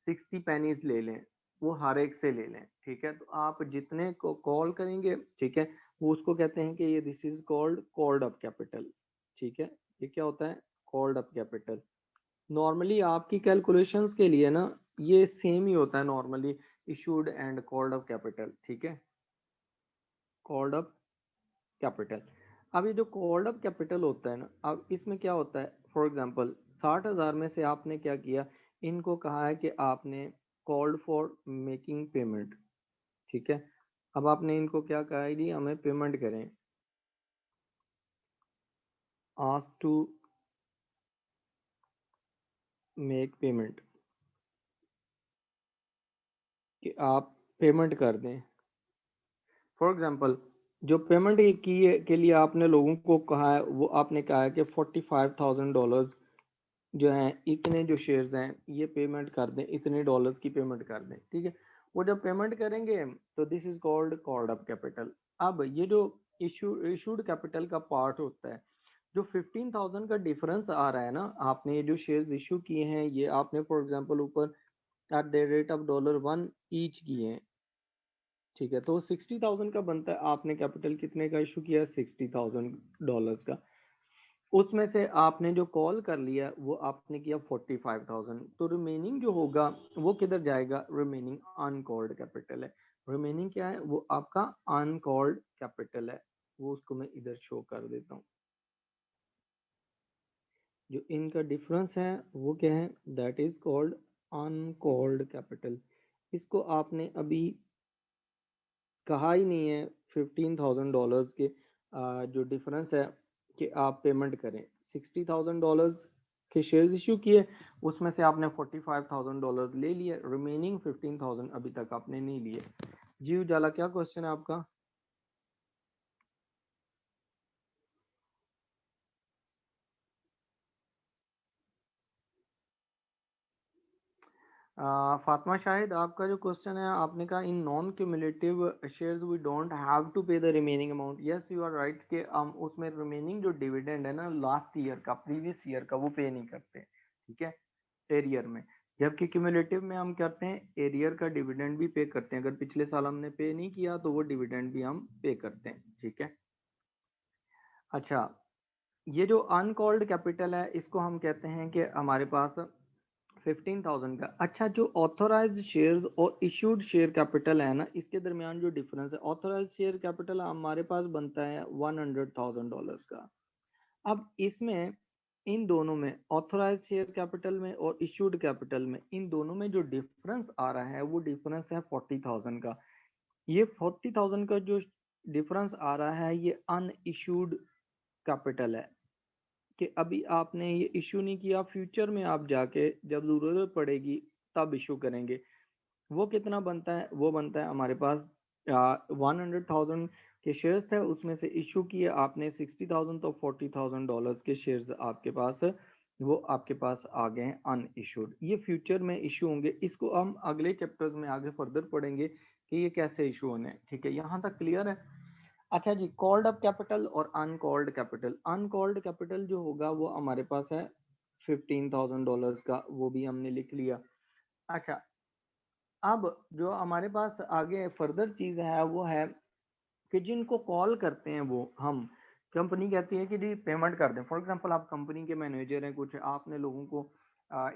60 पेनीज ले लें, वो हर एक से ले लें, ठीक है। तो आप जितने को कॉल करेंगे, ठीक है, वो उसको कहते हैं कि ये this is called up capital, ठीक है। ये क्या होता है? Called up capital. नॉर्मली आपकी कैलकुलेशंस के लिए ना ये सेम ही होता है normally, issued and called up capital, ठीक है, कॉल्ड अप कैपिटल। अब ये जो कॉल्ड अप कैपिटल होता है ना, अब इसमें क्या होता है, फॉर एग्जांपल 60,000 में से आपने क्या किया, इनको कहा है कि आपने कॉल्ड फॉर मेकिंग पेमेंट, ठीक है। अब आपने इनको क्या कहा है जी, हमें पेमेंट करें, आस्क टू मेक पेमेंट, कि आप पेमेंट कर दें। फॉर एग्जांपल जो पेमेंट के लिए आपने लोगों को कहा है, वो आपने कहा है कि $45,000 जो हैं, इतने जो शेयर्स हैं ये पेमेंट कर दें, इतने डॉलर्स की पेमेंट कर दें, ठीक है। वो जब पेमेंट करेंगे तो this is called up capital. अब ये जो इशूड कैपिटल का पार्ट होता है, जो 15,000 का डिफरेंस आ रहा है ना, आपने ये जो शेयर्स इशू किए हैं, ये आपने फॉर एग्जांपल ऊपर at the rate of $1 each किए हैं, ठीक है। तो 60,000 का बनता है, आपने कैपिटल कितने का इशू किया? $60,000 का। उसमें से आपने जो कॉल कर लिया वो आपने किया 45,000, तो रिमेनिंग जो होगा वो किधर जाएगा? रिमेनिंग अनकॉल्ड कैपिटल है। रिमेनिंग क्या है? वो आपका अनकॉल्ड कैपिटल है। वो उसको मैं इधर शो कर देता हूँ। जो इनका डिफरेंस है वो क्या है? That is called uncalled capital. इसको आपने अभी कहा ही नहीं है, $15,000 के जो डिफरेंस है कि आप पेमेंट करें। $60,000 के शेयर्स इशू किए, उसमें से आपने $45,000 ले लिए, रिमेनिंग 15,000 अभी तक आपने नहीं लिए। जी उजाला, क्या क्वेश्चन है आपका? फातिमा शाहिद, आपका जो क्वेश्चन है, आपने कहा in non cumulative shares we don't have to pay the remaining amount. Yes you are right कि हम उसमें रिमेनिंग जो डिविडेंड है ना लास्ट ईयर का, प्रीवियस ईयर का, वो पे नहीं करते, ठीक है, एरियर में। जबकि क्यूमुलेटिव में हम करते हैं, एरियर का डिविडेंड भी पे करते हैं। अगर पिछले साल हमने पे नहीं किया तो वो डिविडेंड भी हम पे करते हैं, ठीक है। अच्छा, ये जो अनकॉल्ड कैपिटल है इसको हम कहते हैं कि हमारे पास 15,000 का। अच्छा, जो ऑथोराइज्ड शेयर्स और इश्यूड शेयर कैपिटल है ना, इसके दरमियान जो डिफरेंस है, ऑथोराइज्ड शेयर कैपिटल हमारे पास बनता है $100,000 का। अब इसमें इन दोनों में, ऑथोराइज्ड शेयर कैपिटल में और इश्यूड कैपिटल में, इन दोनों में जो डिफरेंस आ रहा है वो डिफरेंस है 40,000 का। ये 40,000 का जो डिफरेंस आ रहा है ये अनइश्यूड कैपिटल है, कि अभी आपने ये इशू नहीं किया, फ्यूचर में आप जाके जब जरूरत पड़ेगी तब इशू करेंगे। वो कितना बनता है? वो बनता है हमारे पास 100,000 के शेयर्स थे, उसमें से इशू किए आपने 60,000, तो $40,000 के शेयर्स आपके पास, वो आपके पास आ गए हैं अनइशूड। ये फ्यूचर में इशू होंगे, इसको हम अगले चैप्टर्स में आगे फर्दर पढ़ेंगे कि ये कैसे इशू होने हैं, ठीक है। यहाँ तक क्लियर है? अच्छा जी, कॉल्ड अप कैपिटल और अनकॉल्ड कैपिटल। अनकॉल्ड कैपिटल जो होगा वो हमारे पास है $15,000 का, वो भी हमने लिख लिया। अच्छा, अब जो हमारे पास आगे फर्दर चीज है वो है कि जिनको कॉल करते हैं वो हम, कंपनी कहती है कि जी पेमेंट कर दें। फॉर एग्जांपल आप कंपनी के मैनेजर हैं, कुछ आपने लोगों को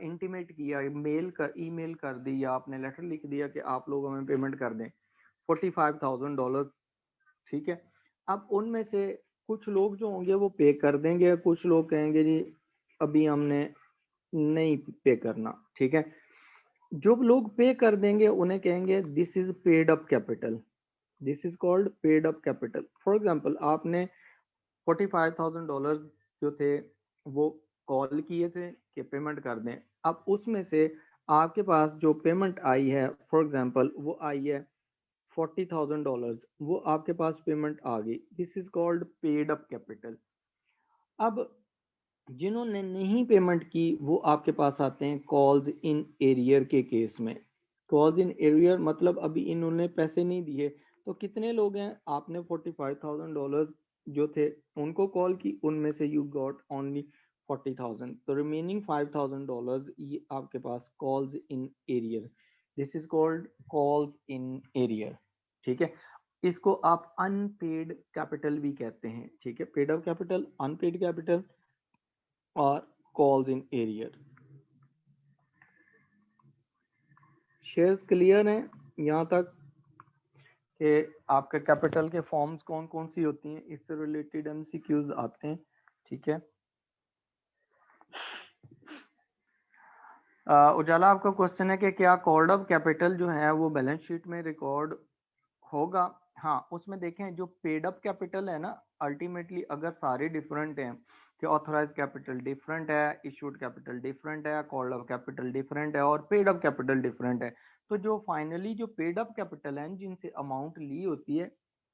इंटीमेट किया, मेल कर, ईमेल कर दी, या आपने लेटर लिख दिया कि आप लोग हमें पेमेंट कर दें $45,000, ठीक है। अब उनमें से कुछ लोग जो होंगे वो पे कर देंगे, कुछ लोग कहेंगे जी अभी हमने नहीं पे करना, ठीक है। जो लोग पे कर देंगे उन्हें कहेंगे this is paid up capital, this is called paid up capital. For example आपने $45,000 जो थे वो कॉल किए थे कि पेमेंट कर दें। अब उसमें से आपके पास जो पेमेंट आई है, फॉर एग्जाम्पल वो आई है $40,000, वो आपके पास पेमेंट आ गई, this is called paid up capital. अब जिन्होंने नहीं पेमेंट की वो आपके पास आते हैं कॉल्स इन एरियर के केस में। कॉल्स इन एरियर मतलब अभी इन्होंने पैसे नहीं दिए। तो कितने लोग हैं? आपने $45,000 जो थे उनको कॉल की, उनमें से यू गॉट ओनली 40,000, तो रिमेनिंग $5,000 ये आपके पास calls in arrear, this is called calls in arrear. ठीक है, इसको आप अनपेड कैपिटल भी कहते हैं। ठीक है, paid up capital, unpaid capital और calls in arrear. Shares clear हैं यहाँ तक कि आपके कैपिटल के फॉर्म्स कौन कौन सी होती हैं, इससे रिलेटेड एमसीक्यूज आते हैं। ठीक है, उजाला आपका क्वेश्चन है कि क्या कॉल्ड अप कैपिटल जो है वो बैलेंस शीट में रिकॉर्ड होगा। हाँ, उसमें देखें जो पेड अप कैपिटल है ना, अल्टीमेटली अगर सारे डिफरेंट हैं कि ऑथराइज कैपिटल डिफरेंट है, इशूड कैपिटल डिफरेंट है, कॉल्ड अप कैपिटल डिफरेंट है और पेड अप कैपिटल डिफरेंट है, तो जो फाइनली जो पेड अप कैपिटल है जिनसे अमाउंट ली होती है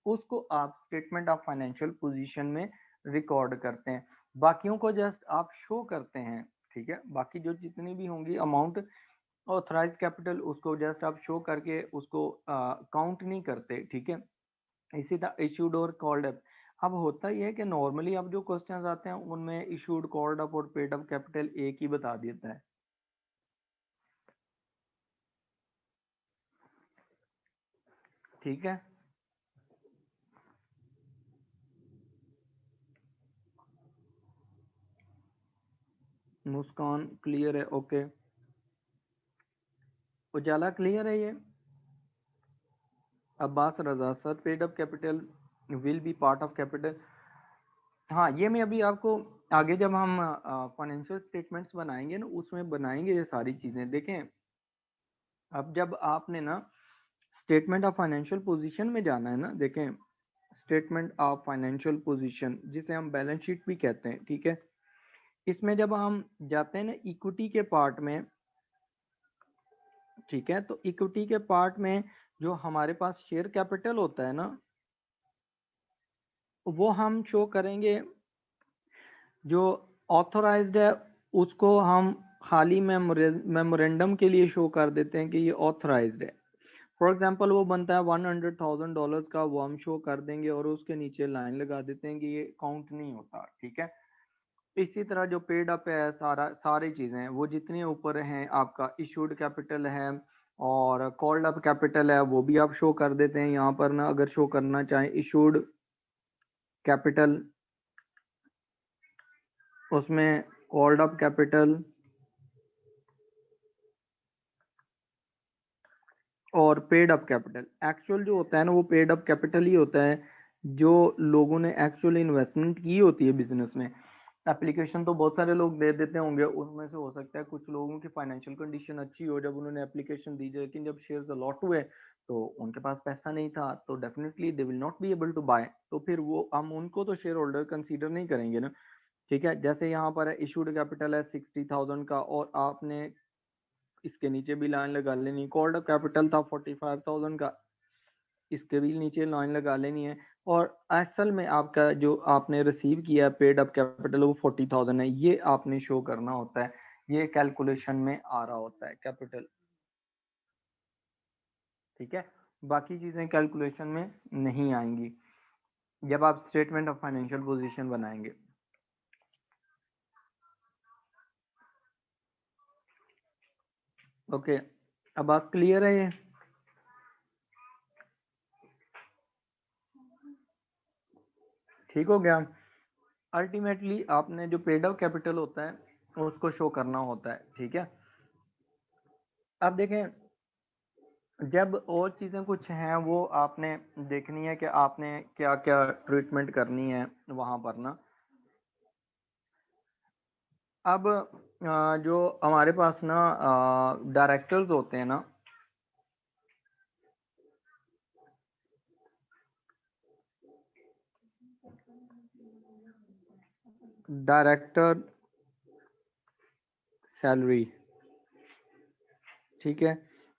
उसको आप स्टेटमेंट ऑफ फाइनेंशियल पोजीशन में रिकॉर्ड करते हैं, बाकियों को जस्ट आप शो करते हैं। ठीक है, बाकी जो जितनी भी होंगी अमाउंट ऑथराइज कैपिटल उसको जस्ट आप शो करके उसको काउंट नहीं करते। ठीक है, इसी तरह इशूड और कॉल्ड अप। अब होता ही है कि नॉर्मली अब जो क्वेश्चंस आते हैं उनमें इशूड, कॉल्ड अप और पेड अप कैपिटल एक ही बता देता है। ठीक है, मुस्कान क्लियर है, ओके। उजाला क्लियर है ये। Abbas Raza sir, paid up capital will be part of capital. हाँ, ये मैं अभी आपको आगे जब हम फाइनेंशियल स्टेटमेंट्स बनाएंगे ना उसमें बनाएंगे ये सारी चीजें। देखें, अब जब आपने ना स्टेटमेंट ऑफ फाइनेंशियल पोजीशन में जाना है ना, देखें स्टेटमेंट ऑफ फाइनेंशियल पोजीशन जिसे हम बैलेंस शीट भी कहते हैं। ठीक है, इसमें जब हम जाते हैं ना इक्विटी के पार्ट में, ठीक है, तो इक्विटी के पार्ट में जो हमारे पास शेयर कैपिटल होता है ना वो हम शो करेंगे, जो ऑथोराइज्ड है उसको हम खाली मेमोरेंडम के लिए शो कर देते हैं कि ये ऑथराइज्ड है। फॉर एग्जाम्पल वो बनता है $100,000 का, वो हम शो कर देंगे और उसके नीचे लाइन लगा देते हैं कि ये काउंट नहीं होता। ठीक है, इसी तरह जो पेड अप है सारी चीजें हैं वो जितने ऊपर हैं, आपका इशूड कैपिटल है और कॉल्ड अप कैपिटल है वो भी आप शो कर देते हैं यहाँ पर ना, अगर शो करना चाहें इशूड कैपिटल, उसमें कॉल्ड अप कैपिटल और पेड अप कैपिटल। एक्चुअल जो होता है ना वो पेड अप कैपिटल ही होता है जो लोगों ने एक्चुअल इन्वेस्टमेंट की होती है बिजनेस में। एप्लीकेशन तो बहुत सारे लोग दे देते होंगे, उनमें से हो सकता है कुछ लोगों की फाइनेंशियल कंडीशन अच्छी हो जब उन्होंने एप्लीकेशन दी, लेकिन जब शेयर्स अलॉट हुए तो उनके पास पैसा नहीं था, तो definitely they will not be able to buy, तो फिर वो हम उनको तो शेयर होल्डर कंसीडर नहीं करेंगे ना। ठीक है, जैसे यहाँ पर है इशूड कैपिटल है 60,000 का और आपने इसके नीचे भी लाइन लगा लेनी, कॉल्ड अप कैपिटल था 45,000 का, इसके भी नीचे लाइन लगा लेनी है, और असल में आपका जो आपने रिसीव किया पेड अप कैपिटल वो 40,000 है, ये आपने शो करना होता है, ये कैलकुलेशन में आ रहा होता है कैपिटल। ठीक है, बाकी चीजें कैलकुलेशन में नहीं आएंगी जब आप स्टेटमेंट ऑफ फाइनेंशियल पोजीशन बनाएंगे। ओके, अब बात क्लियर है ये। ठीक हो गया, अल्टीमेटली आपने जो पेड अप कैपिटल होता है उसको शो करना होता है। ठीक है, अब देखें जब और चीज़ें कुछ हैं वो आपने देखनी है कि आपने क्या क्या ट्रीटमेंट करनी है वहाँ पर ना। अब जो हमारे पास ना डायरेक्टर्स होते हैं ना, डायरेक्टर सैलरी, ठीक है,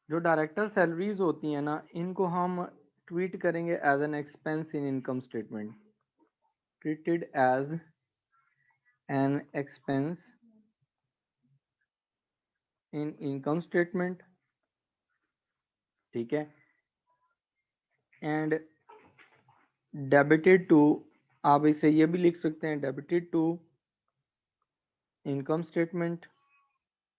जो डायरेक्टर सैलरीज होती हैं ना इनको हम ट्रीट करेंगे as an expense in income statement, treated as an expense in income statement. ठीक है, एंड डेबिटेड टू, आप इसे ये भी लिख सकते हैं डेबिटेड टू इनकम स्टेटमेंट,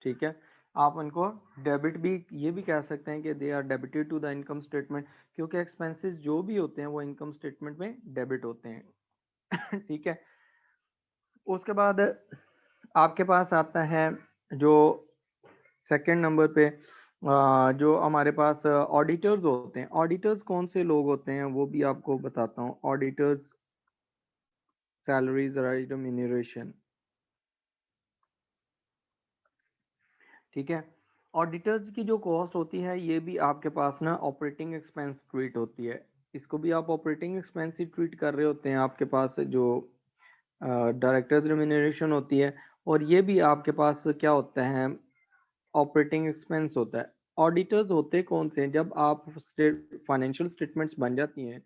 ठीक है। आप उनको डेबिट भी, ये भी कह सकते हैं कि they are debited to the income statement, क्योंकि एक्सपेंसेस जो भी होते हैं वो इनकम स्टेटमेंट में डेबिट होते हैं ठीक है। उसके बाद आपके पास आता है जो सेकंड नंबर पे जो हमारे पास ऑडिटर्स होते हैं। ऑडिटर्स कौन से लोग होते हैं वो भी आपको बताता हूँ। ऑडिटर्स सैलरीज रेम्यूनरेशन, ठीक है। ऑडिटर्स की जो कॉस्ट होती है ये भी आपके पास ना ऑपरेटिंग एक्सपेंस ट्रीट होती है। इसको भी आप ऑपरेटिंग एक्सपेंस ही ट्रीट कर रहे होते हैं। आपके पास जो डायरेक्टर्स रेम्यूनरेशन होती है, और ये भी आपके पास क्या होता है, ऑपरेटिंग एक्सपेंस होता है। ऑडिटर्स होते कौन से हैं, जब आप फाइनेंशियल स्टेटमेंट्स बन जाती हैं,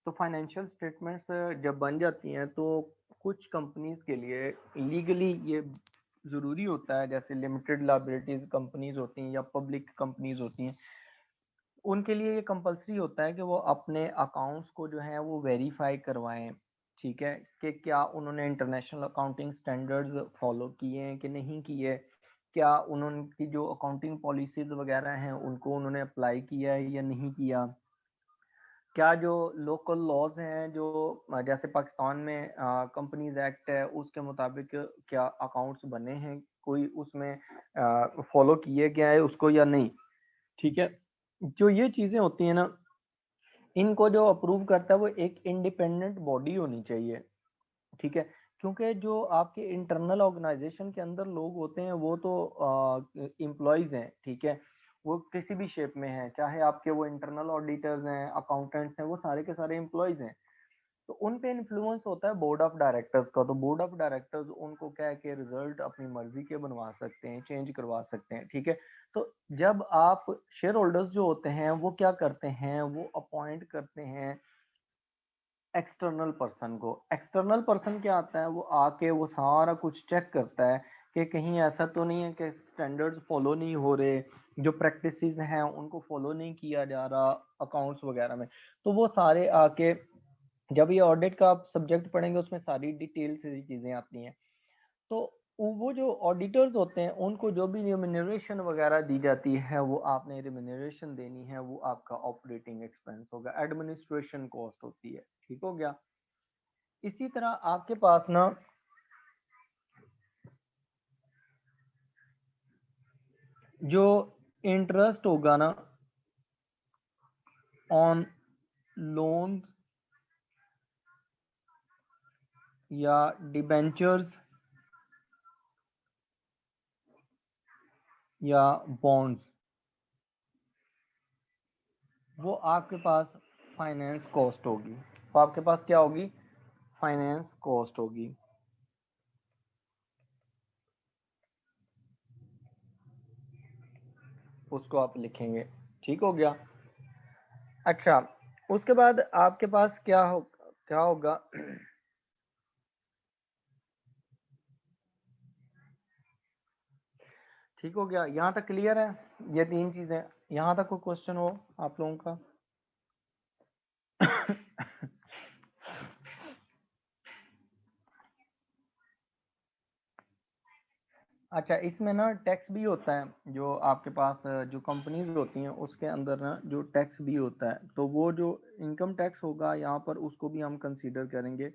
तो फाइनेंशियल स्टेटमेंट्स जब बन जाती हैं तो कुछ कंपनीज के लिए लीगली ये ज़रूरी होता है, जैसे लिमिटेड लायबिलिटीज कंपनीज होती हैं या पब्लिक कंपनीज होती हैं, उनके लिए ये कंपलसरी होता है कि वो अपने अकाउंट्स को जो है वो वेरीफाई करवाएं, ठीक है, कि क्या उन्होंने इंटरनेशनल अकाउंटिंग स्टैंडर्ड्स फॉलो किए हैं कि नहीं किए, क्या उन्होंने की जो अकाउंटिंग पॉलिसीज वगैरह हैं उनको उन्होंने अप्लाई किया है या नहीं किया, क्या जो लोकल लॉज हैं जो जैसे पाकिस्तान में कंपनीज एक्ट है उसके मुताबिक क्या अकाउंट्स बने हैं, कोई उसमें फॉलो किए गया है उसको या नहीं, ठीक है। जो ये चीजें होती हैं ना, इनको जो अप्रूव करता है वो एक इंडिपेंडेंट बॉडी होनी चाहिए, ठीक है। क्योंकि जो आपके इंटरनल ऑर्गेनाइजेशन के अंदर लोग होते हैं वो तो एम्प्लॉयज हैं, ठीक है, वो किसी भी शेप में है, चाहे आपके वो इंटरनल ऑडिटर्स हैं, अकाउंटेंट्स हैं, वो सारे के सारे एम्प्लॉयज हैं। तो उन पे इन्फ्लुएंस होता है बोर्ड ऑफ डायरेक्टर्स का। तो बोर्ड ऑफ डायरेक्टर्स उनको क्या है कि रिजल्ट अपनी मर्जी के बनवा सकते हैं, चेंज करवा सकते हैं, ठीक है। तो जब आप शेयर होल्डर्स जो होते हैं वो क्या करते हैं, वो अपॉइंट करते हैं एक्सटर्नल पर्सन को। एक्सटर्नल पर्सन क्या आता है, वो आके वो सारा कुछ चेक करता है कि कहीं ऐसा तो नहीं है कि स्टैंडर्ड्स फॉलो नहीं हो रहे, जो प्रैक्टिसेस हैं उनको फॉलो नहीं किया जा रहा अकाउंट्स वगैरह में। तो वो सारे आके, जब ये ऑडिट का आप सब्जेक्ट पढ़ेंगे उसमें सारी डिटेल से चीजें आती हैं। तो वो जो ऑडिटर्स होते हैं उनको जो भी रिम्यूनरेशन वगैरह दी जाती है वो आपने रिम्यूनरेशन देनी है, वो आपका ऑपरेटिंग एक्सपेंस होगा, एडमिनिस्ट्रेशन कॉस्ट होती है, ठीक हो गया। इसी तरह आपके पास ना जो इंटरेस्ट होगा ना ऑन लोन्स या डिबेंचर्स या बॉन्ड्स, वो आपके पास फाइनेंस कॉस्ट होगी। तो आपके पास क्या होगी, फाइनेंस कॉस्ट होगी। उसको आप लिखेंगे, ठीक हो गया। अच्छा, उसके बाद आपके पास क्या होगा ठीक हो गया, यहाँ तक क्लियर है। ये तीन चीजें, यहाँ तक कोई क्वेश्चन हो आप लोगों का अच्छा, इसमें ना टैक्स भी होता है, जो आपके पास जो कंपनीज होती हैं उसके अंदर ना जो टैक्स भी होता है, तो वो जो इनकम टैक्स होगा यहाँ पर उसको भी हम कंसीडर करेंगे।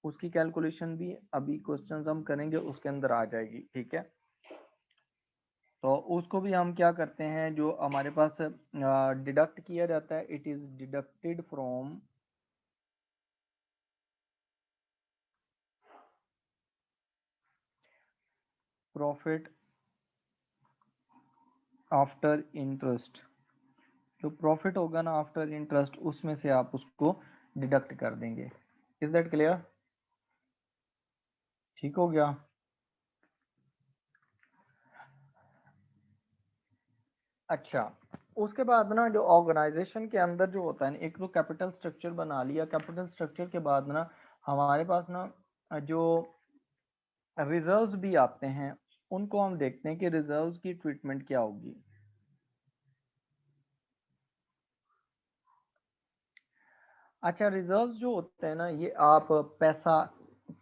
उसकी कैलकुलेशन भी अभी क्वेश्चंस हम करेंगे उसके अंदर आ जाएगी, ठीक है। तो उसको भी हम क्या करते हैं, जो हमारे पास डिडक्ट किया जाता है, it is deducted from profit after interest. जो प्रॉफिट होगा ना आफ्टर इंटरेस्ट, उसमें से आप उसको डिडक्ट कर देंगे। इज दैट क्लियर, ठीक हो गया। अच्छा, उसके बाद ना जो ऑर्गेनाइजेशन के अंदर जो होता है ना, एक तो कैपिटल स्ट्रक्चर बना लिया। कैपिटल स्ट्रक्चर के बाद ना हमारे पास ना जो रिजर्व्स भी आते हैं, उनको हम देखते हैं कि रिजर्व्स की ट्रीटमेंट क्या होगी। अच्छा, रिजर्व्स जो होते हैं ना, ये आप पैसा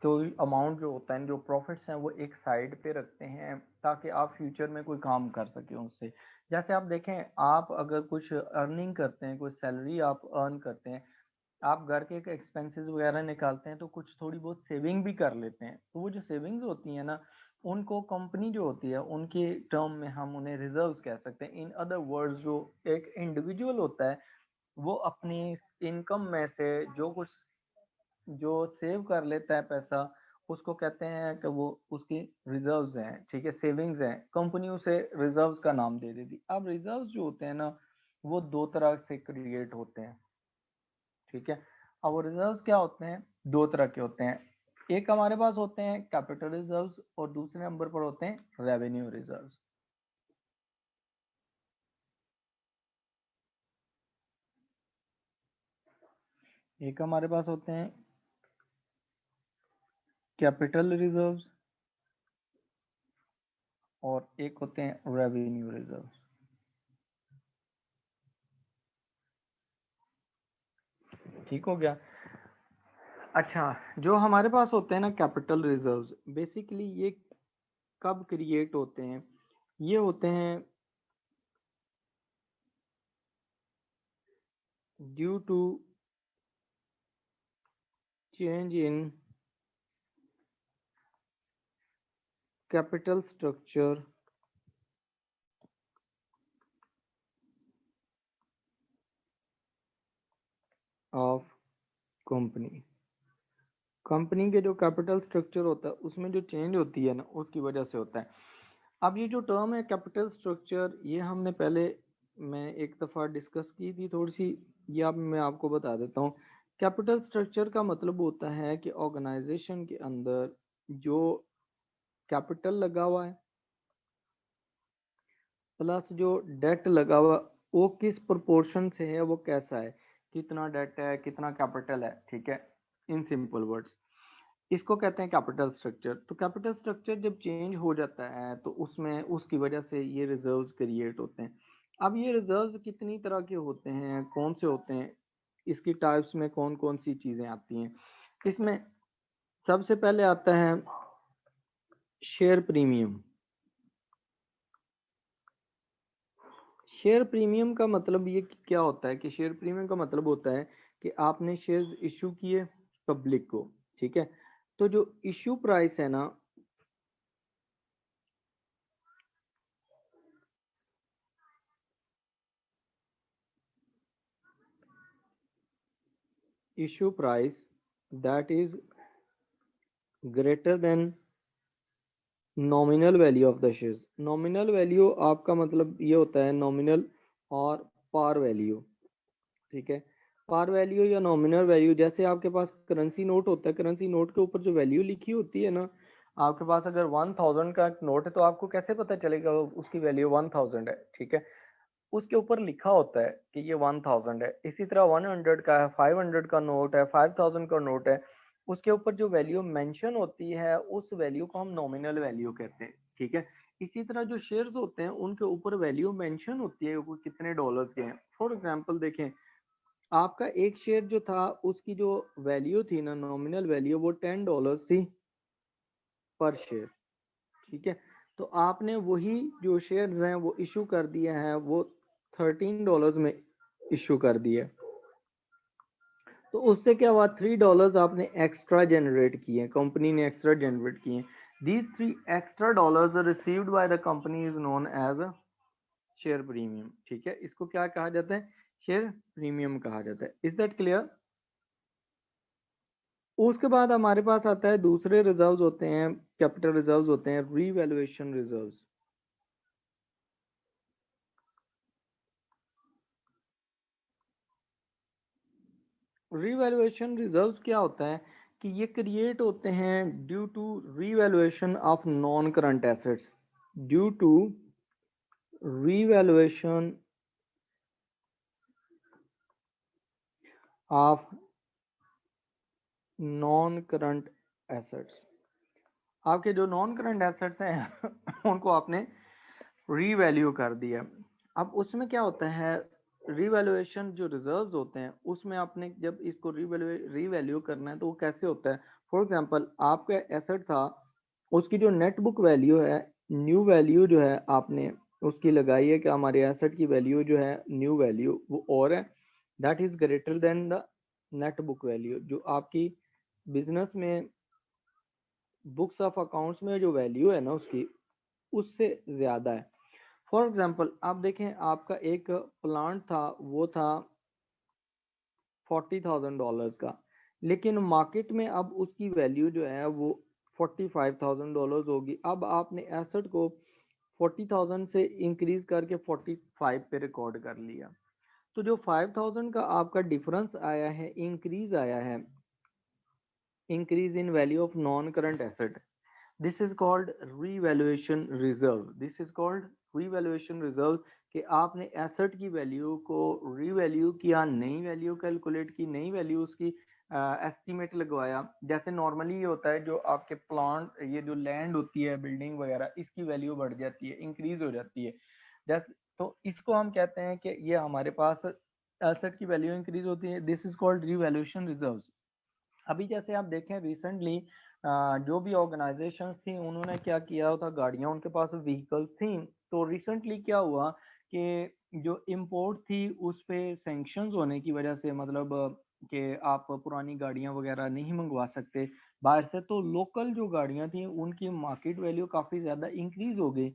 कोई अमाउंट जो होता है, जो प्रॉफिट्स हैं वो एक साइड पे रखते हैं ताकि आप फ्यूचर में कोई काम कर सके उससे। जैसे आप देखें, आप अगर कुछ अर्निंग करते हैं, कोई सैलरी आप अर्न करते हैं, आप घर के एक्सपेंसेस वगैरह निकालते हैं तो कुछ थोड़ी बहुत सेविंग भी कर लेते हैं। तो वो जो सेविंग्स होती है ना, उनको कंपनी जो होती है उनके टर्म में हम उन्हें रिजर्व्स कह सकते हैं। इन अदर वर्ड्स, जो एक इंडिविजुअल होता है वो अपनी इनकम में से जो कुछ जो सेव कर लेता है पैसा, उसको कहते हैं कि वो उसकी रिजर्व्स हैं, ठीक है, सेविंग्स हैं। कंपनी उसे रिजर्व्स का नाम दे देती। अब रिजर्व्स जो होते हैं ना, वो दो तरह से क्रिएट होते हैं, ठीक है। अब वो रिजर्व्स क्या होते हैं, दो तरह के होते हैं। एक हमारे पास होते हैं कैपिटल रिजर्व्स और दूसरे नंबर पर होते हैं रेवेन्यू रिजर्व्स। एक हमारे पास होते हैं कैपिटल रिजर्व्स और एक होते हैं रेवेन्यू रिजर्व्स। ठीक हो गया। अच्छा, जो हमारे पास होते हैं ना कैपिटल रिजर्व्स, बेसिकली ये कब क्रिएट होते हैं? ये होते हैं due to change in capital structure of company. Company के जो कैपिटल स्ट्रक्चर होता है उसमें जो चेंज होती है ना, उसकी वजह से होता है। अब ये जो टर्म है कैपिटल स्ट्रक्चर, ये हमने पहले मैं एक दफ़ा डिस्कस की थी थोड़ी सी। ये अब मैं आपको बता देता हूँ। कैपिटल स्ट्रक्चर का मतलब होता है कि ऑर्गेनाइजेशन के अंदर जो कैपिटल लगा हुआ है प्लस जो डेट लगा हुआ, वो किस प्रोपोर्शन से है, वो कैसा है, कितना डेट है कितना कैपिटल है, ठीक है, इन सिंपल वर्ड्स। इसको कहते हैं कैपिटल स्ट्रक्चर। तो कैपिटल स्ट्रक्चर जब चेंज हो जाता है तो उसमें उसकी वजह से ये रिजर्व्स क्रिएट होते हैं। अब ये रिजर्व्स कितनी तरह के होते हैं, कौन से होते हैं, इसकी टाइप्स में कौन कौन सी चीज़ें आती हैं? इसमें सबसे पहले आता है शेयर प्रीमियम। शेयर प्रीमियम का मतलब ये क्या होता है कि शेयर प्रीमियम का मतलब होता है कि आपने शेयर्स इशू किए पब्लिक को, ठीक है। तो जो इशू प्राइस है ना, issue price that is greater than nominal value of the shares. Nominal value आपका मतलब ये होता है नॉमिनल और पार वैल्यू, ठीक है। पार वैल्यू या नॉमिनल वैल्यू, जैसे आपके पास करेंसी नोट होता है, करेंसी नोट के ऊपर जो वैल्यू लिखी होती है ना, आपके पास अगर 1000 का नोट है तो आपको कैसे पता चलेगा उसकी वैल्यू 1000 है, ठीक है। उसके ऊपर लिखा होता है कि ये 1000 है। इसी तरह 100 का है, 500 का नोट है, 5000 का नोट है, उसके ऊपर जो वैल्यू मेंशन होती है उस वैल्यू को हम नॉमिनल वैल्यू कहते हैं, ठीक है। इसी तरह जो शेयर्स होते हैं उनके ऊपर वैल्यू मेंशन होती है वो कितने डॉलर्स के हैं। फॉर एग्जांपल देखें, आपका एक शेयर जो था उसकी जो वैल्यू थी ना, नॉमिनल वैल्यू, वो $10 थी पर शेयर, ठीक है। तो आपने वही जो शेयर्स हैं वो इशू कर दिए हैं, वो $13 में इशू कर दिए। तो उससे क्या हुआ, $3 आपने एक्स्ट्रा जनरेट किए, कंपनी ने एक्स्ट्रा जनरेट किए। These three extra dollars received by the company is known as share premium, ठीक है। इसको क्या कहा जाता है, शेयर प्रीमियम कहा जाता है। Is that clear? उसके बाद हमारे पास आता है दूसरे रिजर्व्स होते हैं, कैपिटल रिजर्व्स होते हैं रीवैल्यूएशन रिजर्व्स। रीवैल्यूएशन रिजर्व्स क्या होता है कि ये क्रिएट होते हैं due to revaluation of non current assets, due to revaluation of non current assets. आपके जो नॉन करंट एसेट्स हैं उनको आपने रीवैल्यू कर दिया। अब उसमें क्या होता है, रीवैल्यूएशन जो रिजर्व्स होते हैं उसमें आपने जब इसको रीवैल्यू करना है तो वो कैसे होता है, फॉर एग्जांपल आपका एसेट था, उसकी जो नेट बुक वैल्यू है, न्यू वैल्यू जो है आपने उसकी लगाई है कि हमारे एसेट की वैल्यू जो है न्यू वैल्यू वो और है, that is greater than the net book value. जो आपकी बिजनेस में बुक्स ऑफ अकाउंट्स में जो वैल्यू है ना उसकी, उससे ज्यादा है। फॉर एग्जांपल आप देखें, आपका एक प्लांट था, वो था $40,000 का, लेकिन मार्केट में अब उसकी वैल्यू जो है वो $45,000 होगी। अब आपने एसेट को 40,000 से इंक्रीज करके 45 पे रिकॉर्ड कर लिया, तो जो 5,000 का आपका डिफरेंस आया है, इंक्रीज आया है, increase in value of non-current asset, this is called revaluation reserve। this is called revaluation reserve कि आपने एसेट की वैल्यू को रीवैल्यू किया, नई वैल्यू कैलकुलेट की, नई वैल्यू उसकी एस्टिमेट लगवाया। जैसे नॉर्मली ये होता है, जो आपके प्लांट, ये जो लैंड होती है, बिल्डिंग वगैरह, इसकी वैल्यू बढ़ जाती है, इंक्रीज हो जाती है। जैसे तो इसको हम कहते हैं कि ये हमारे पास एसेट की वैल्यू इंक्रीज होती है, this is called revaluation reserves. अभी जैसे आप देखें रिसेंटली जो भी ऑर्गेनाइजेशंस थी, उन्होंने क्या किया था, गाड़ियां उनके पास व्हीकल्स थी, तो रिसेंटली क्या हुआ कि जो इंपोर्ट थी उस पे सैंक्शंस होने की वजह से, मतलब कि आप पुरानी गाड़ियां वगैरह नहीं मंगवा सकते बाहर से, तो लोकल जो गाड़ियां थी उनकी मार्केट वैल्यू काफी ज्यादा इंक्रीज हो गई।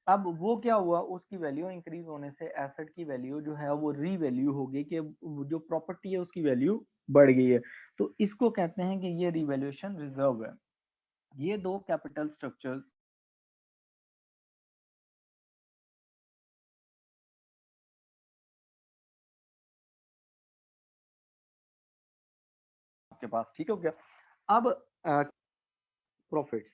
अब वो क्या हुआ, उसकी वैल्यू इंक्रीज होने से एसेट की वैल्यू जो है वो रीवैल्यू हो गई, कि जो प्रॉपर्टी है उसकी वैल्यू बढ़ गई है। तो इसको कहते हैं कि ये रिवैल्यूएशन रिजर्व है। ये दो कैपिटल स्ट्रक्चर्स आपके पास, ठीक हो गया। अब प्रॉफिट्स,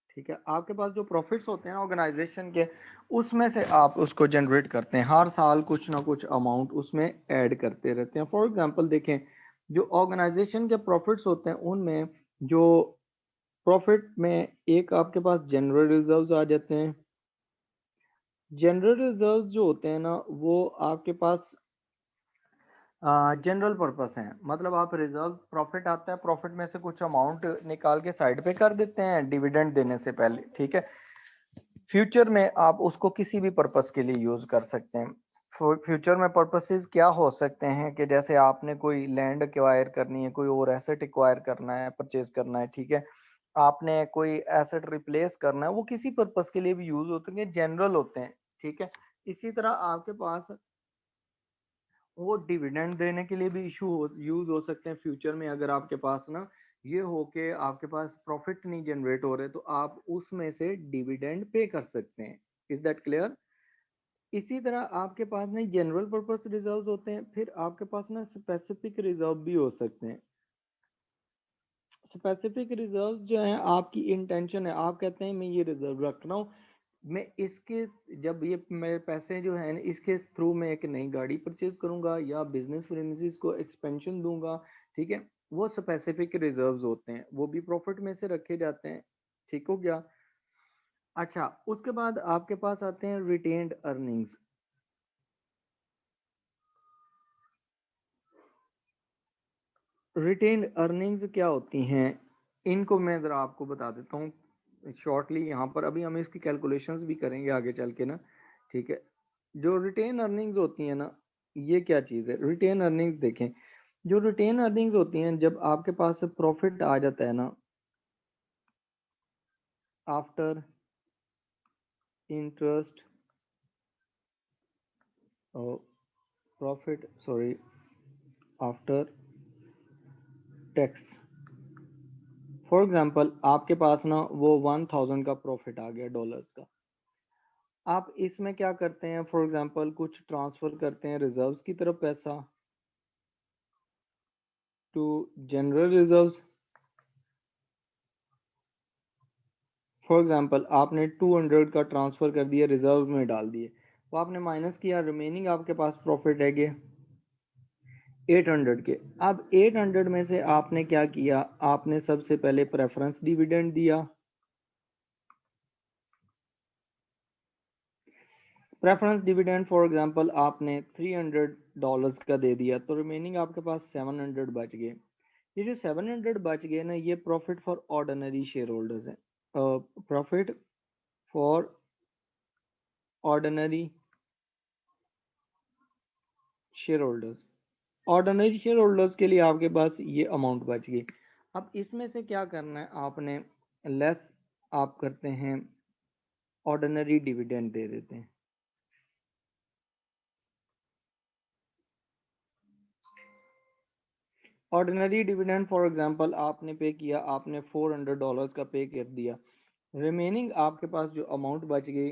ठीक है, आपके पास जो प्रॉफिट्स होते हैं ऑर्गेनाइजेशन के, उसमें से आप उसको जनरेट करते हैं, हर साल कुछ ना कुछ अमाउंट उसमें ऐड करते रहते हैं। फॉर एग्जांपल देखें, जो ऑर्गेनाइजेशन के प्रॉफिट्स होते हैं उनमें जो प्रॉफिट में एक आपके पास जनरल रिजर्व्स आ जाते हैं। जनरल रिजर्व्स जो होते हैं ना, वो आपके पास जनरल पर्पस है, मतलब आप रिजर्व, प्रॉफिट आता है, प्रॉफिट में से कुछ अमाउंट निकाल के साइड पे कर देते हैं डिविडेंड देने से पहले, ठीक है। फ्यूचर में आप उसको किसी भी पर्पस के लिए यूज कर सकते हैं। फ्यूचर में पर्पसेस क्या हो सकते हैं कि जैसे आपने कोई लैंड एक्वायर करनी है, कोई और एसेट एक्वायर करना है, परचेज करना है, ठीक है, आपने कोई एसेट रिप्लेस करना है, वो किसी पर्पस के लिए भी यूज होते हैं, जनरल होते हैं, ठीक है। इसी तरह आपके पास वो डिविडेंड देने के लिए भी यूज हो सकते हैं फ्यूचर में। अगर आपके पास ना ये हो के आपके पास प्रॉफिट नहीं जनरेट हो रहे, तो आप उसमें से डिविडेंड पे कर सकते हैं। Is that clear? इसी तरह आपके पास ना जनरल पर्पस रिजर्व होते हैं, फिर आपके पास ना स्पेसिफिक रिजर्व भी हो सकते हैं। स्पेसिफिक रिजर्व जो है, आपकी इंटेंशन है, आप कहते हैं मैं ये रिजर्व रख रहा हूँ, मैं इसके, जब ये मेरे पैसे जो है इसके थ्रू मैं एक नई गाड़ी परचेज करूंगा या बिजनेस प्रेमिसेस को एक्सपेंशन दूंगा, ठीक है, वो स्पेसिफिक रिजर्व्स होते हैं, वो भी प्रॉफिट में से रखे जाते हैं। ठीक हो गया। अच्छा, उसके बाद आपके पास आते हैं रिटेन्ड अर्निंग्स। रिटेन्ड अर्निंग्स क्या होती हैं, इनको मैं ज़रा आपको बता देता हूँ शॉर्टली यहाँ पर। अभी हम इसकी कैलकुलेशंस भी करेंगे आगे चल के ना, ठीक है। जो रिटेन अर्निंग्स होती हैं ना, ये क्या चीज़ है रिटेन अर्निंग्स? देखें, जो रिटेन अर्निंग्स होती हैं, जब आपके पास प्रॉफिट आ जाता है ना, after interest profit, sorry, after tax. For example आपके पास ना वो 1000 का प्रॉफिट आ गया डॉलर्स का, आप इसमें क्या करते हैं, फॉर एग्जांपल कुछ ट्रांसफर करते हैं रिजर्व्स की तरफ पैसा, to general reserves. For example आपने 200 का ट्रांसफर कर दिया, रिजर्व में डाल दिए, तो आपने माइनस किया, रिमेनिंग आपके पास प्रॉफिट है गए 800 के। अब 800 में से आपने क्या किया, आपने सबसे पहले प्रेफरेंस डिविडेंड दिया। प्रेफरेंस डिविडेंड फॉर एग्जांपल आपने $300 का दे दिया, तो रिमेनिंग आपके पास 700 बच गए। ये जो 700 बच गए ना, ये profit for ordinary share holders है। Profit for ordinary share holders, ordinary share holders के लिए आपके पास ये अमाउंट बच गई। अब इसमें से क्या करना है आपने, लेस आप करते हैं ऑर्डिनरी डिविडेंड दे देते हैं। ऑर्डिनरी डिविडेंड फॉर एग्जांपल आपने पे किया, आपने $400 का पे कर दिया, रिमेनिंग आपके पास जो अमाउंट बच गई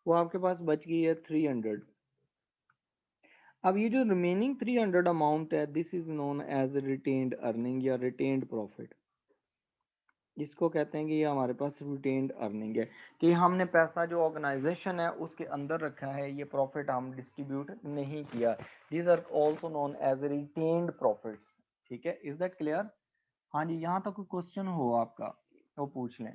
वो आपके पास बच गई है 300। अब ये जो रिमेनिंग 300 अमाउंट है, this is known as retained earning या रिटेन्ड प्रॉफिट। इसको कहते हैं कि ये हमारे पास रिटेन्ड अर्निंग है, कि हमने पैसा जो ऑर्गेनाइजेशन है उसके अंदर रखा है, ये प्रॉफिट हम डिस्ट्रीब्यूट नहीं किया। These are also known as retained profits. ठीक है, इज दैट क्लियर? हाँ जी, यहाँ तक कोई क्वेश्चन हो आपका तो पूछ लें।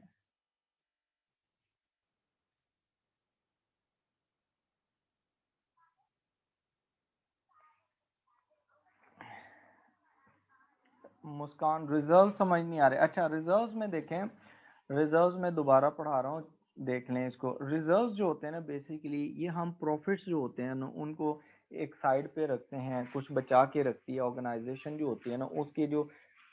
मुस्कान, रिजर्व समझ नहीं आ रहे? अच्छा, रिजर्व्स में देखें, रिजर्व्स में दोबारा पढ़ा रहा हूँ, देख लें इसको। रिजर्व्स जो होते हैं ना, बेसिकली ये हम प्रॉफिट्स जो होते हैं ना उनको एक साइड पे रखते हैं, कुछ बचा के रखती है ऑर्गेनाइजेशन जो होती है ना, उसकी जो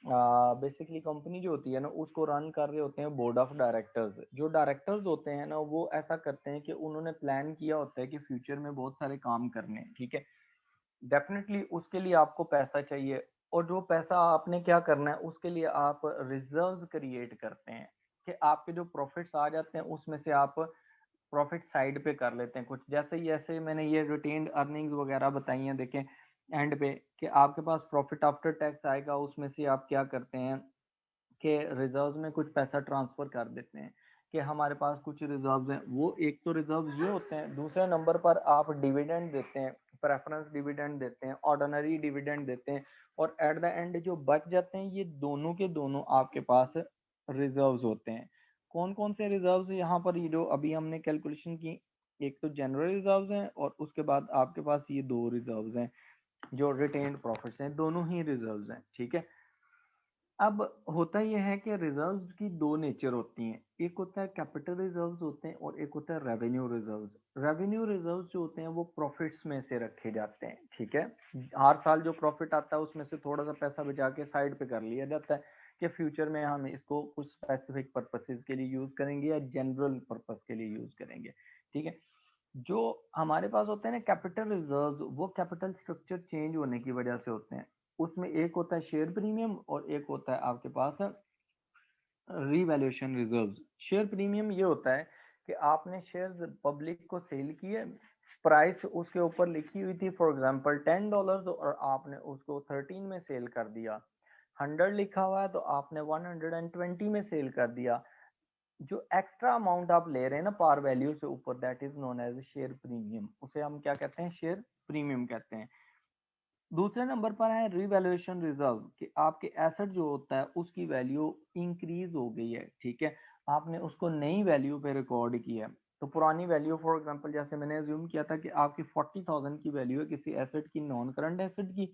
बेसिकली कंपनी जो होती है ना उसको रन कर रहे होते हैं बोर्ड ऑफ डायरेक्टर्स। जो डायरेक्टर्स होते हैं ना वो ऐसा करते हैं कि उन्होंने प्लान किया होता है कि फ्यूचर में बहुत सारे काम करने हैं, ठीक है। डेफिनेटली उसके लिए आपको पैसा चाहिए, और जो पैसा आपने क्या करना है उसके लिए आप रिजर्व्स क्रिएट करते हैं, कि आपके जो प्रॉफिट्स आ जाते हैं उसमें से आप प्रॉफिट साइड पे कर लेते हैं कुछ। जैसे मैंने ये रिटेन्ड अर्निंग्स वगैरह बताई हैं, देखें एंड पे कि आपके पास प्रॉफिट आफ्टर टैक्स आएगा, उसमें से आप क्या करते हैं कि रिजर्व्स में कुछ पैसा ट्रांसफर कर देते हैं, कि हमारे पास कुछ रिजर्व्स हैं। वो एक तो रिजर्व्स ये होते हैं, दूसरे नंबर पर आप डिविडेंड देते हैं, प्रेफरेंस डिविडेंड देते हैं, ऑर्डिनरी डिविडेंड देते हैं, और एट द एंड जो बच जाते हैं ये दोनों के दोनों आपके पास रिजर्व्स होते हैं। कौन कौन से रिजर्व्स यहाँ पर, ये जो अभी हमने कैलकुलेशन की, एक तो जनरल रिजर्व्स हैं और उसके बाद आपके पास ये दो रिजर्व्स हैं जो रिटेन्ड प्रॉफिट्स हैं, दोनों ही रिजर्व्स हैं, ठीक है। अब होता यह है कि रिजर्व्स की दो नेचर होती हैं, एक होता है कैपिटल रिजर्व्स होते हैं और एक होता है रेवेन्यू रिजर्व्स। रेवेन्यू रिजर्व्स जो होते हैं वो प्रॉफिट्स में से रखे जाते हैं, ठीक है। हर साल जो प्रॉफिट आता है उसमें से थोड़ा सा पैसा बचा के साइड पे कर लिया जाता है कि फ्यूचर में हम इसको कुछ स्पेसिफिक पर्पसेस के लिए यूज करेंगे या जनरल पर्पस के लिए यूज करेंगे, ठीक है। जो हमारे पास होते हैं ना कैपिटल रिजर्व, वो कैपिटल स्ट्रक्चर चेंज होने की वजह से होते हैं। उसमें एक होता है शेयर प्रीमियम और एक होता है आपके पास रीवैल्यूएशन रिजर्व। शेयर प्रीमियम ये होता है कि आपने शेयर्स पब्लिक को सेल किए, प्राइस उसके ऊपर लिखी हुई थी फॉर एग्जांपल $10, और आपने उसको 13 में सेल कर दिया। 100 लिखा हुआ है तो आपने 120 में सेल कर दिया। जो एक्स्ट्रा अमाउंट आप ले रहे हैं ना पार वैल्यू से ऊपर, that is known as share premium, उसे हम क्या कहते हैं, शेयर प्रीमियम कहते हैं। दूसरे नंबर पर है रिवैल्यूएशन रिजर्व, कि आपके एसेट जो होता है उसकी वैल्यू इंक्रीज हो गई है, ठीक है, आपने उसको नई वैल्यू पे रिकॉर्ड किया है। तो पुरानी वैल्यू फॉर एग्जांपल जैसे मैंने अज्यूम किया था कि आपकी 40,000 की वैल्यू है किसी एसेट की, नॉन करंट एसेट की,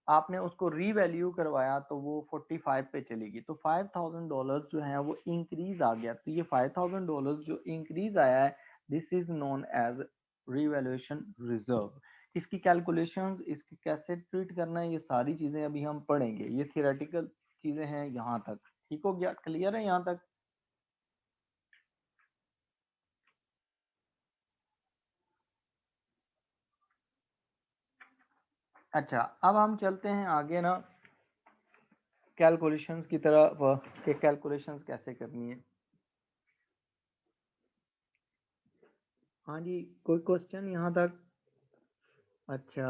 आपने उसको रीवैल्यू करवाया तो वो 45 पे चलेगी, तो $5,000 जो है वो इंक्रीज आ गया। तो ये $5,000 जो इंक्रीज आया है, this is known as revaluation reserve. इसकी कैलकुलेशंस, इसकी कैसे ट्रीट करना है, ये सारी चीजें अभी हम पढ़ेंगे, ये थियोरेटिकल चीजें हैं यहाँ तक। ठीक हो गया, क्लियर है यहाँ तक? अच्छा, अब हम चलते हैं आगे ना कैलकुलेशंस की तरफ, कि कैलकुलेशंस कैसे करनी है। हाँ जी, कोई क्वेश्चन यहाँ तक? अच्छा,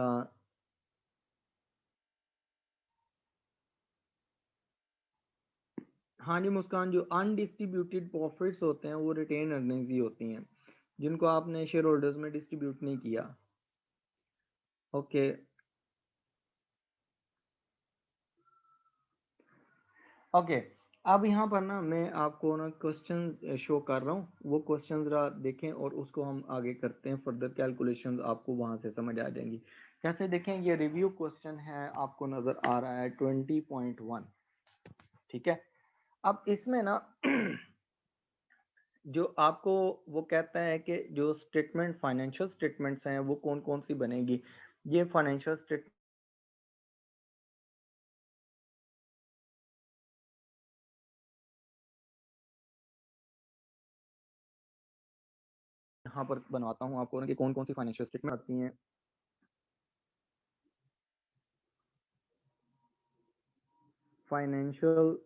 हाँ जी मुस्कान, जो अनडिस्ट्रीब्यूटेड प्रॉफिट्स होते हैं वो रिटेन अर्निंग्स ही होती हैं, जिनको आपने शेयर होल्डर्स में डिस्ट्रीब्यूट नहीं किया। Okay, okay. अब यहाँ पर ना मैं आपको ना क्वेश्चन शो कर रहा हूँ, वो क्वेश्चन जरा देखें और उसको हम आगे करते हैं, फर्दर कैलकुलेशंस आपको वहां से समझ आ जाएंगी। जैसे देखें ये रिव्यू क्वेश्चन है, आपको नजर आ रहा है 20.1, ठीक है। अब इसमें ना जो आपको वो कहता है कि जो स्टेटमेंट फाइनेंशियल स्टेटमेंट्स हैं वो कौन कौन सी बनेगी। ये फाइनेंशियल स्टेटमेंट यहाँ पर बनवाता हूँ आपको कि कौन कौन सी फाइनेंशियल स्टेटमेंट आती हैं। Financial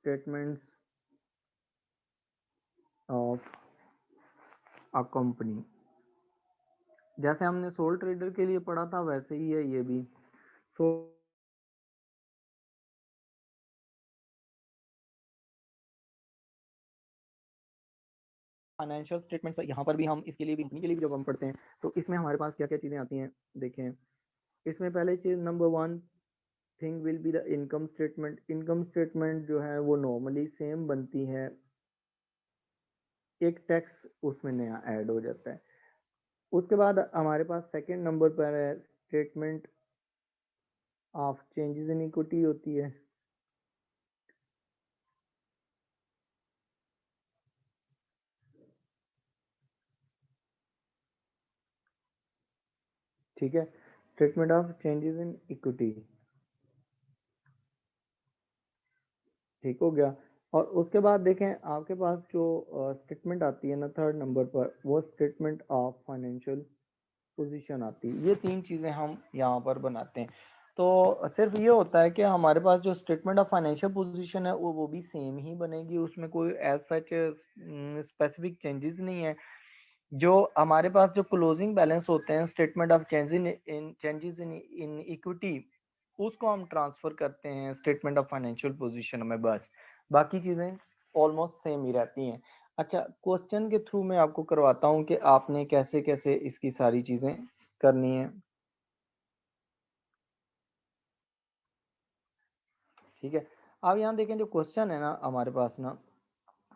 statements of a company, जैसे हमने सोल ट्रेडर के लिए पढ़ा था वैसे ही है ये भी। सो फाइनेंशियल स्टेटमेंट्स यहाँ पर भी हम इसके लिए भी, कंपनी के लिए भी जब हम पढ़ते हैं तो इसमें हमारे पास क्या क्या चीज़ें आती हैं देखें। इसमें पहले चीज़ number one thing will be the income statement. Income statement जो है वो नॉर्मली सेम बनती है, एक टैक्स उसमें नया ऐड हो जाता है। उसके बाद हमारे पास सेकंड नंबर पर है statement of changes in equity होती है। ठीक है, statement of changes in equity, ठीक हो गया। और उसके बाद देखें आपके पास जो स्टेटमेंट आती है ना थर्ड नंबर पर, वो स्टेटमेंट ऑफ फाइनेंशियल पोजीशन आती है। ये तीन चीज़ें हम यहाँ पर बनाते हैं। तो सिर्फ ये होता है कि हमारे पास जो स्टेटमेंट ऑफ फाइनेंशियल पोजीशन है वो भी सेम ही बनेगी, उसमें कोई एज सच स्पेसिफिक चेंजेस नहीं है। जो हमारे पास जो क्लोजिंग बैलेंस होते हैं statement of changes in equity, उसको हम ट्रांसफर करते हैं स्टेटमेंट ऑफ फाइनेंशियल पोजीशन में, बस बाकी चीज़ें ऑलमोस्ट सेम ही रहती हैं। अच्छा, क्वेश्चन के थ्रू मैं आपको करवाता हूँ कि आपने कैसे कैसे इसकी सारी चीज़ें करनी है। ठीक है, अब यहाँ देखें जो क्वेश्चन है ना हमारे पास ना,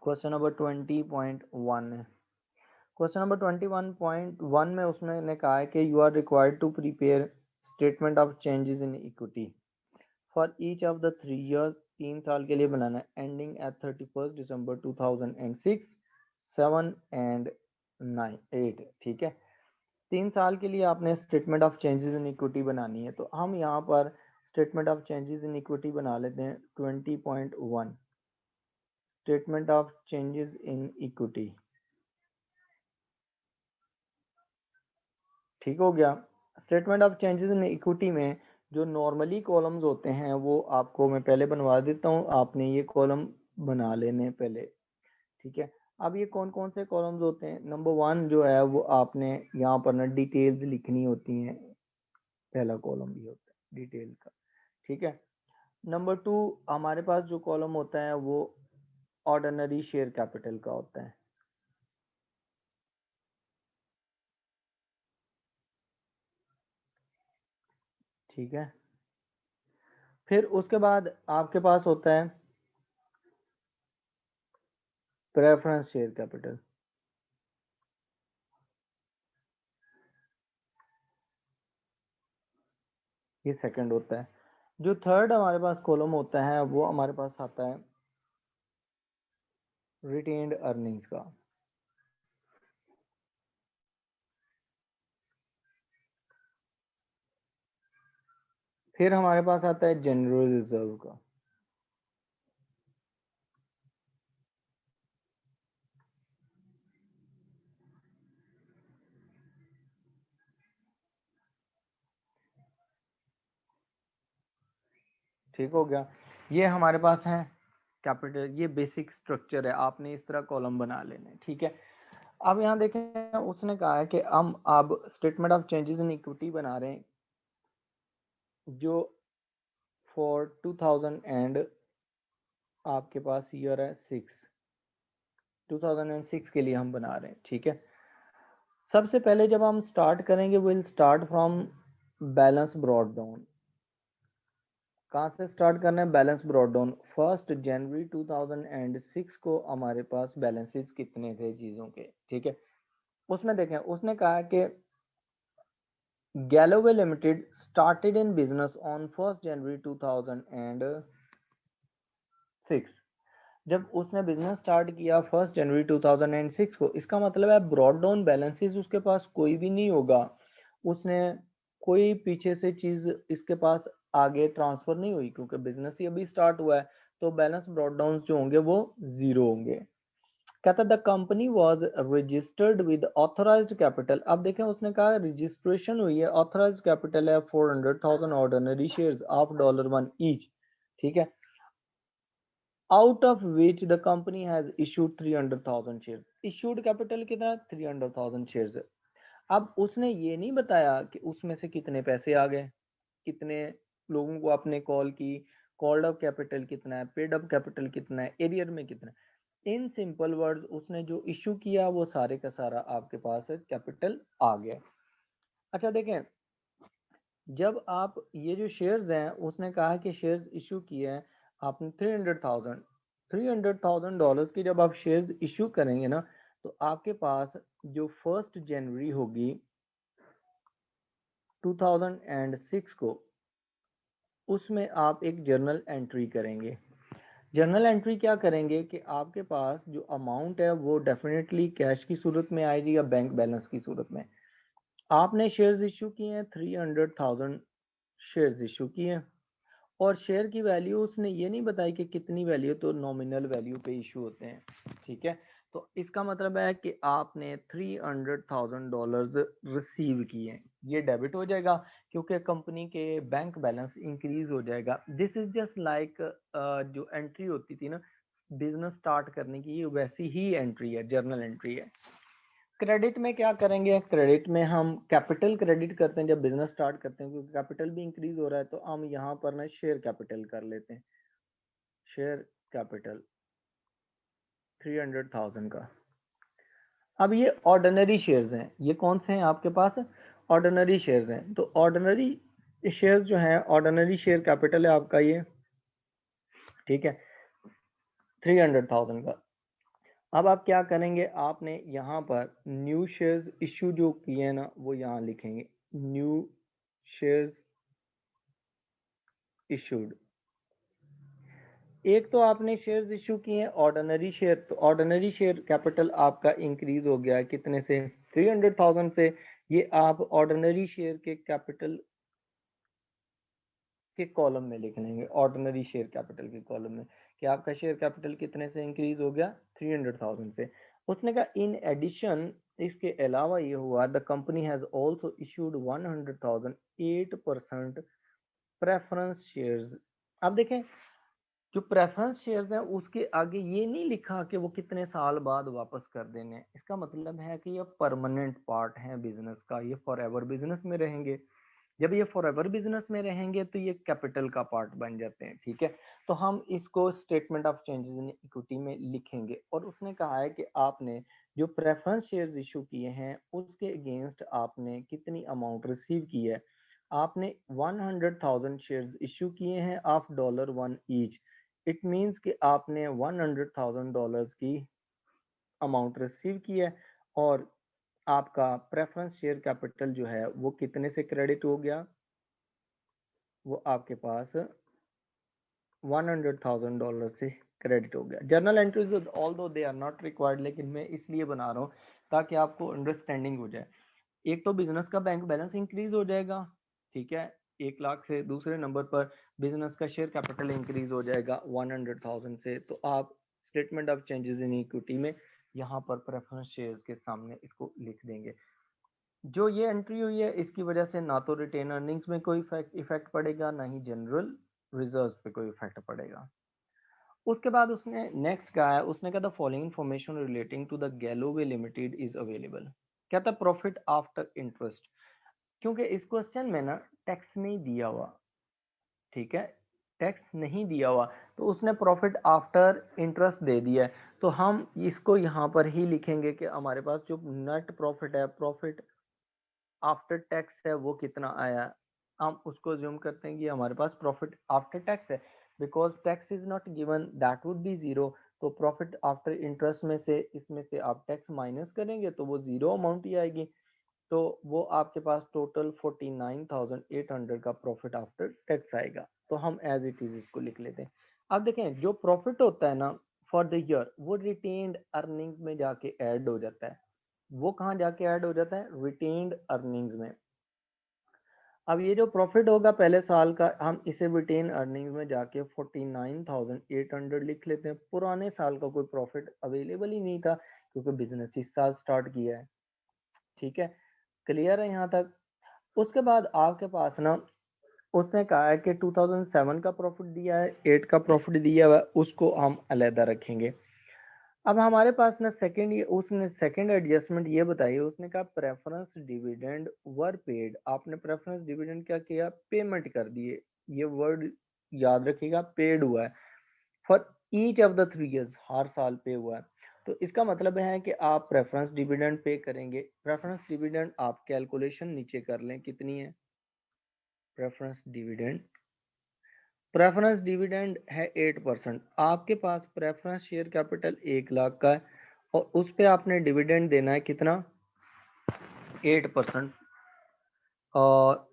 क्वेश्चन नंबर 20.1 है। क्वेश्चन नंबर 21.1 में उसने कहा है कि you are required to prepare statement of changes in equity for each of the 3 years, 3 साल के लिए बनाना है, एंडिंग एट 31 दिसंबर 2006, 7 एंड 9 8। ठीक है, 3 साल के लिए आपने statement of changes in equity बनानी है। तो हम यहाँ पर statement of changes in equity बना लेते हैं 20.1, statement of changes in equity. ठीक हो गया। Statement of changes in equity में जो नॉर्मली कॉलम्स होते हैं वो आपको मैं पहले बनवा देता हूँ, आपने ये कॉलम बना लेने पहले। ठीक है, अब ये कौन कौन से कॉलम्स होते हैं। नंबर वन जो है वो आपने यहाँ पर ना डिटेल्स लिखनी होती हैं, पहला कॉलम भी होता है डिटेल का। ठीक है, नंबर टू हमारे पास जो कॉलम होता है वो ऑर्डिनरी शेयर कैपिटल का होता है। ठीक है, फिर उसके बाद आपके पास होता है प्रेफरेंस शेयर कैपिटल, ये सेकंड होता है। जो थर्ड हमारे पास कॉलम होता है वो हमारे पास आता है रिटेन्ड अर्निंग्स का। फिर हमारे पास आता है जनरल रिजर्व का। ठीक हो गया, ये हमारे पास है कैपिटल, ये बेसिक स्ट्रक्चर है, आपने इस तरह कॉलम बना लेने हैं। ठीक है, अब यहाँ देखें उसने कहा है कि हम अब statement of changes in equity बना रहे हैं जो फॉर 2000 एंड आपके पास ईयर है 6, 2006 के लिए हम बना रहे हैं। ठीक है, सबसे पहले जब हम स्टार्ट करेंगे will start from balance brought down. कहाँ से स्टार्ट करना है, बैलेंस ब्रॉड डाउन। 1 जनवरी 2006 को हमारे पास बैलेंसेस कितने थे चीज़ों के। ठीक है, उसमें देखें, उसने कहा कि Galloway limited started in business on 1 जनवरी 2006। जब उसने बिजनेस स्टार्ट किया 1 जनवरी 2006 को, इसका मतलब है ब्रॉड डाउन बैलेंसेस उसके पास कोई भी नहीं होगा, उसने कोई पीछे से चीज इसके पास आगे ट्रांसफर नहीं हुई, क्योंकि बिजनेस ही अभी स्टार्ट हुआ है, तो बैलेंस ब्रॉड डाउन जो होंगे वो जीरो होंगे। कहता the company was registered with authorised capital. अब देखें, उसने कहा रजिस्ट्रेशन हुई है, ऑथराइज्ड कैपिटल है 400,000 ऑर्डिनरी शेयर्स ऑफ $1 ईच, ठीक है, out of which the company has issued 300,000 share. Issued capital कितना, 300,000 शेयर्स है। अब उसने ये नहीं बताया कि उसमें से कितने पैसे आ गए, कितने लोगों को आपने कॉल की, कॉल्ड अप कैपिटल कितना है, पेड अप कैपिटल कितना है, एरियर में कितना है। इन सिंपल वर्ड्स उसने जो इशू किया वो सारे का सारा आपके पास कैपिटल आ गया। अच्छा देखें, जब आप ये जो शेयर्स हैं, उसने कहा कि शेयर्स इशू किए हैं आपने 300,000 डॉलर्स की, जब आप शेयर्स इशू करेंगे ना, तो आपके पास जो 1 जनवरी होगी 2006 को, उसमें आप एक जर्नल एंट्री करेंगे। जर्नल एंट्री क्या करेंगे कि आपके पास जो अमाउंट है वो डेफिनेटली कैश की सूरत में आएगी या बैंक बैलेंस की सूरत में। आपने शेयर्स इशू किए हैं, 300,000 शेयर्स इशू किए हैं, और शेयर की वैल्यू उसने ये नहीं बताई कि कितनी वैल्यू, तो नॉमिनल वैल्यू पे इशू होते हैं, ठीक है। तो इसका मतलब है कि आपने $300,000 रिसीव किए, ये डेबिट हो जाएगा, क्योंकि कंपनी के बैंक बैलेंस इंक्रीज हो जाएगा। दिस इज जस्ट लाइक जो एंट्री होती थी ना बिजनेस स्टार्ट करने की, ये वैसी ही एंट्री है, जर्नल एंट्री है। क्रेडिट में क्या करेंगे, क्रेडिट में हम कैपिटल क्रेडिट करते हैं जब बिजनेस स्टार्ट करते हैं, क्योंकि कैपिटल भी इंक्रीज हो रहा है, तो हम यहाँ पर ना शेयर कैपिटल कर लेते हैं, शेयर कैपिटल 300,000 का। अब ये ऑर्डिनरी शेयर्स हैं, ये कौन से हैं आपके पास, ऑर्डिनरी शेयर्स हैं। तो ऑर्डिनरी शेयर्स जो हैं, ऑर्डिनरी शेयर कैपिटल है आपका ये, ठीक है, 300,000 का। अब आप क्या करेंगे, आपने यहाँ पर न्यू शेयर्स इशू जो किए हैं ना, वो यहाँ लिखेंगे, न्यू शेयर्स इशूड। एक तो आपने शेयर्स इशू किए हैं ऑर्डिनरी शेयर, तो ऑर्डिनरी शेयर कैपिटल आपका इंक्रीज हो गया है कितने से, 300,000 से। ये आप ऑर्डिनरी शेयर के कैपिटल के कॉलम में लिख लेंगे, ऑर्डिनरी शेयर कैपिटल के कॉलम में, कि आपका शेयर कैपिटल कितने से इंक्रीज हो गया, 300,000 से। उसने कहा इन एडिशन, इसके अलावा ये हुआ, the company has also issued 100,000 8% preference shares. अब देखें, जो प्रेफरेंस शेयर्स हैं उसके आगे ये नहीं लिखा कि वो कितने साल बाद वापस कर देने हैं। इसका मतलब है कि ये परमानेंट पार्ट है बिजनेस का, ये फॉर एवर बिजनेस में रहेंगे। जब ये फॉर एवर बिजनेस में रहेंगे तो ये कैपिटल का पार्ट बन जाते हैं, ठीक है। तो हम इसको statement of changes in equity में लिखेंगे। और उसने कहा है कि आपने जो प्रेफरेंस शेयर्स इशू किए हैं उसके अगेंस्ट आपने कितनी अमाउंट रिसीव की है, आपने 100,000 शेयर्स इशू किए हैं ऑफ $1 ईच। इट मीन्स कि आपने $100,000 की अमाउंट रिसीव की है, और आपका प्रेफरेंस शेयर कैपिटल जो है वो कितने से क्रेडिट हो गया, वो आपके पास $100,000 से क्रेडिट हो गया। जर्नल एंट्रीज ऑल दो दे आर नॉट रिक्वायर्ड, लेकिन मैं इसलिए बना रहा हूँ ताकि आपको अंडरस्टैंडिंग हो जाए। एक तो बिजनेस का बैंक बैलेंस इंक्रीज हो जाएगा, ठीक है, 1 लाख से। दूसरे नंबर पर बिजनेस का शेयर कैपिटल इंक्रीज हो जाएगा 100,000 से। तो आप statement of changes in equity में यहाँ पर प्रेफरेंस शेयर्स के सामने इसको लिख देंगे। जो ये एंट्री हुई है इसकी वजह से ना तो रिटेन अर्निंग्स में कोई इफेक्ट पड़ेगा, ना ही जनरल रिजर्व पे कोई इफेक्ट पड़ेगा। उसके बाद उसने नेक्स्ट कहा है, उसने कहा the following information relating to the Galloway limited is available. क्या था, प्रॉफिट आफ्टर इंटरेस्ट, क्योंकि इस क्वेश्चन में ना टैक्स नहीं दिया हुआ, ठीक है, टैक्स नहीं दिया हुआ, तो उसने प्रॉफिट आफ्टर इंटरेस्ट दे दिया है। तो हम इसको यहाँ पर ही लिखेंगे कि हमारे पास जो नेट प्रॉफिट है, प्रॉफिट आफ्टर टैक्स है, वो कितना आया। हम उसको ज्यूम करते हैं कि हमारे पास प्रॉफिट आफ्टर टैक्स है, because tax is not given, that would be zero. तो प्रॉफिट आफ्टर इंटरेस्ट में से इसमें से आप टैक्स माइनस करेंगे तो वो जीरो अमाउंट ही आएगी, तो वो आपके पास टोटल 49,800 का प्रॉफिट आफ्टर टैक्स आएगा। तो हम एज इट इज इसको लिख लेते हैं। अब देखें जो प्रॉफिट होता है ना फॉर द ईयर वो रिटेन्ड अर्निंग्स में जाके ऐड हो जाता है। वो कहाँ जाके ऐड हो जाता है? रिटेन्ड अर्निंग्स में। अब ये जो प्रॉफिट होगा पहले साल का हम इसे रिटेन अर्निंग्स में जाके 49,800 लिख लेते हैं। पुराने साल का कोई प्रॉफिट अवेलेबल ही नहीं था क्योंकि बिजनेस इस साल स्टार्ट किया है। ठीक है, क्लियर है यहाँ तक? उसके बाद आपके पास ना उसने कहा है कि 2007 का प्रॉफिट दिया है, 8 का प्रॉफिट दिया हुआ है, उसको हम अलहदा रखेंगे। अब हमारे पास ना सेकंड, उसने सेकंड एडजस्टमेंट ये बताई, उसने कहा प्रेफरेंस डिविडेंड वर पेड। आपने प्रेफरेंस डिविडेंड क्या किया? पेमेंट कर दिए। ये वर्ड याद रखिएगा, पेड हुआ है for each of the 3 years, हर साल पे हुआ है। तो इसका मतलब है कि आप प्रेफरेंस डिविडेंड पे करेंगे। प्रेफरेंस डिविडेंड आप कैलकुलेशन नीचे कर लें कितनी है। प्रेफरेंस डिविडेंड है 8%। आपके पास प्रेफरेंस शेयर कैपिटल 1 लाख का है और उस पे आपने डिविडेंड देना है कितना? 8%। और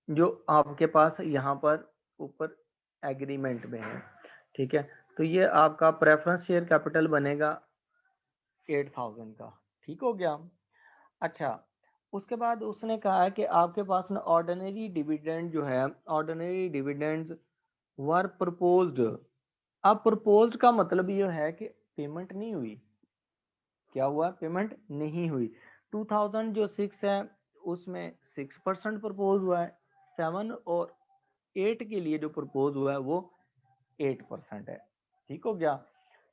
जो आपके पास यहाँ पर ऊपर एग्रीमेंट में है, ठीक है, तो ये आपका प्रेफरेंस शेयर कैपिटल बनेगा 8,000 का। ठीक हो गया? अच्छा, उसके बाद उसने कहा है कि आपके पास ना ऑर्डिनरी डिविडेंड जो है, ऑर्डिनरी डिविडेंड वर प्रपोज्ड। अब प्रपोज्ड का मतलब ये है कि पेमेंट नहीं हुई। क्या हुआ? पेमेंट नहीं हुई। 2006 है उसमें 6% प्रपोज हुआ है। 7 और 8 के लिए जो प्रपोज हुआ है वो 8% है। ठीक हो गया?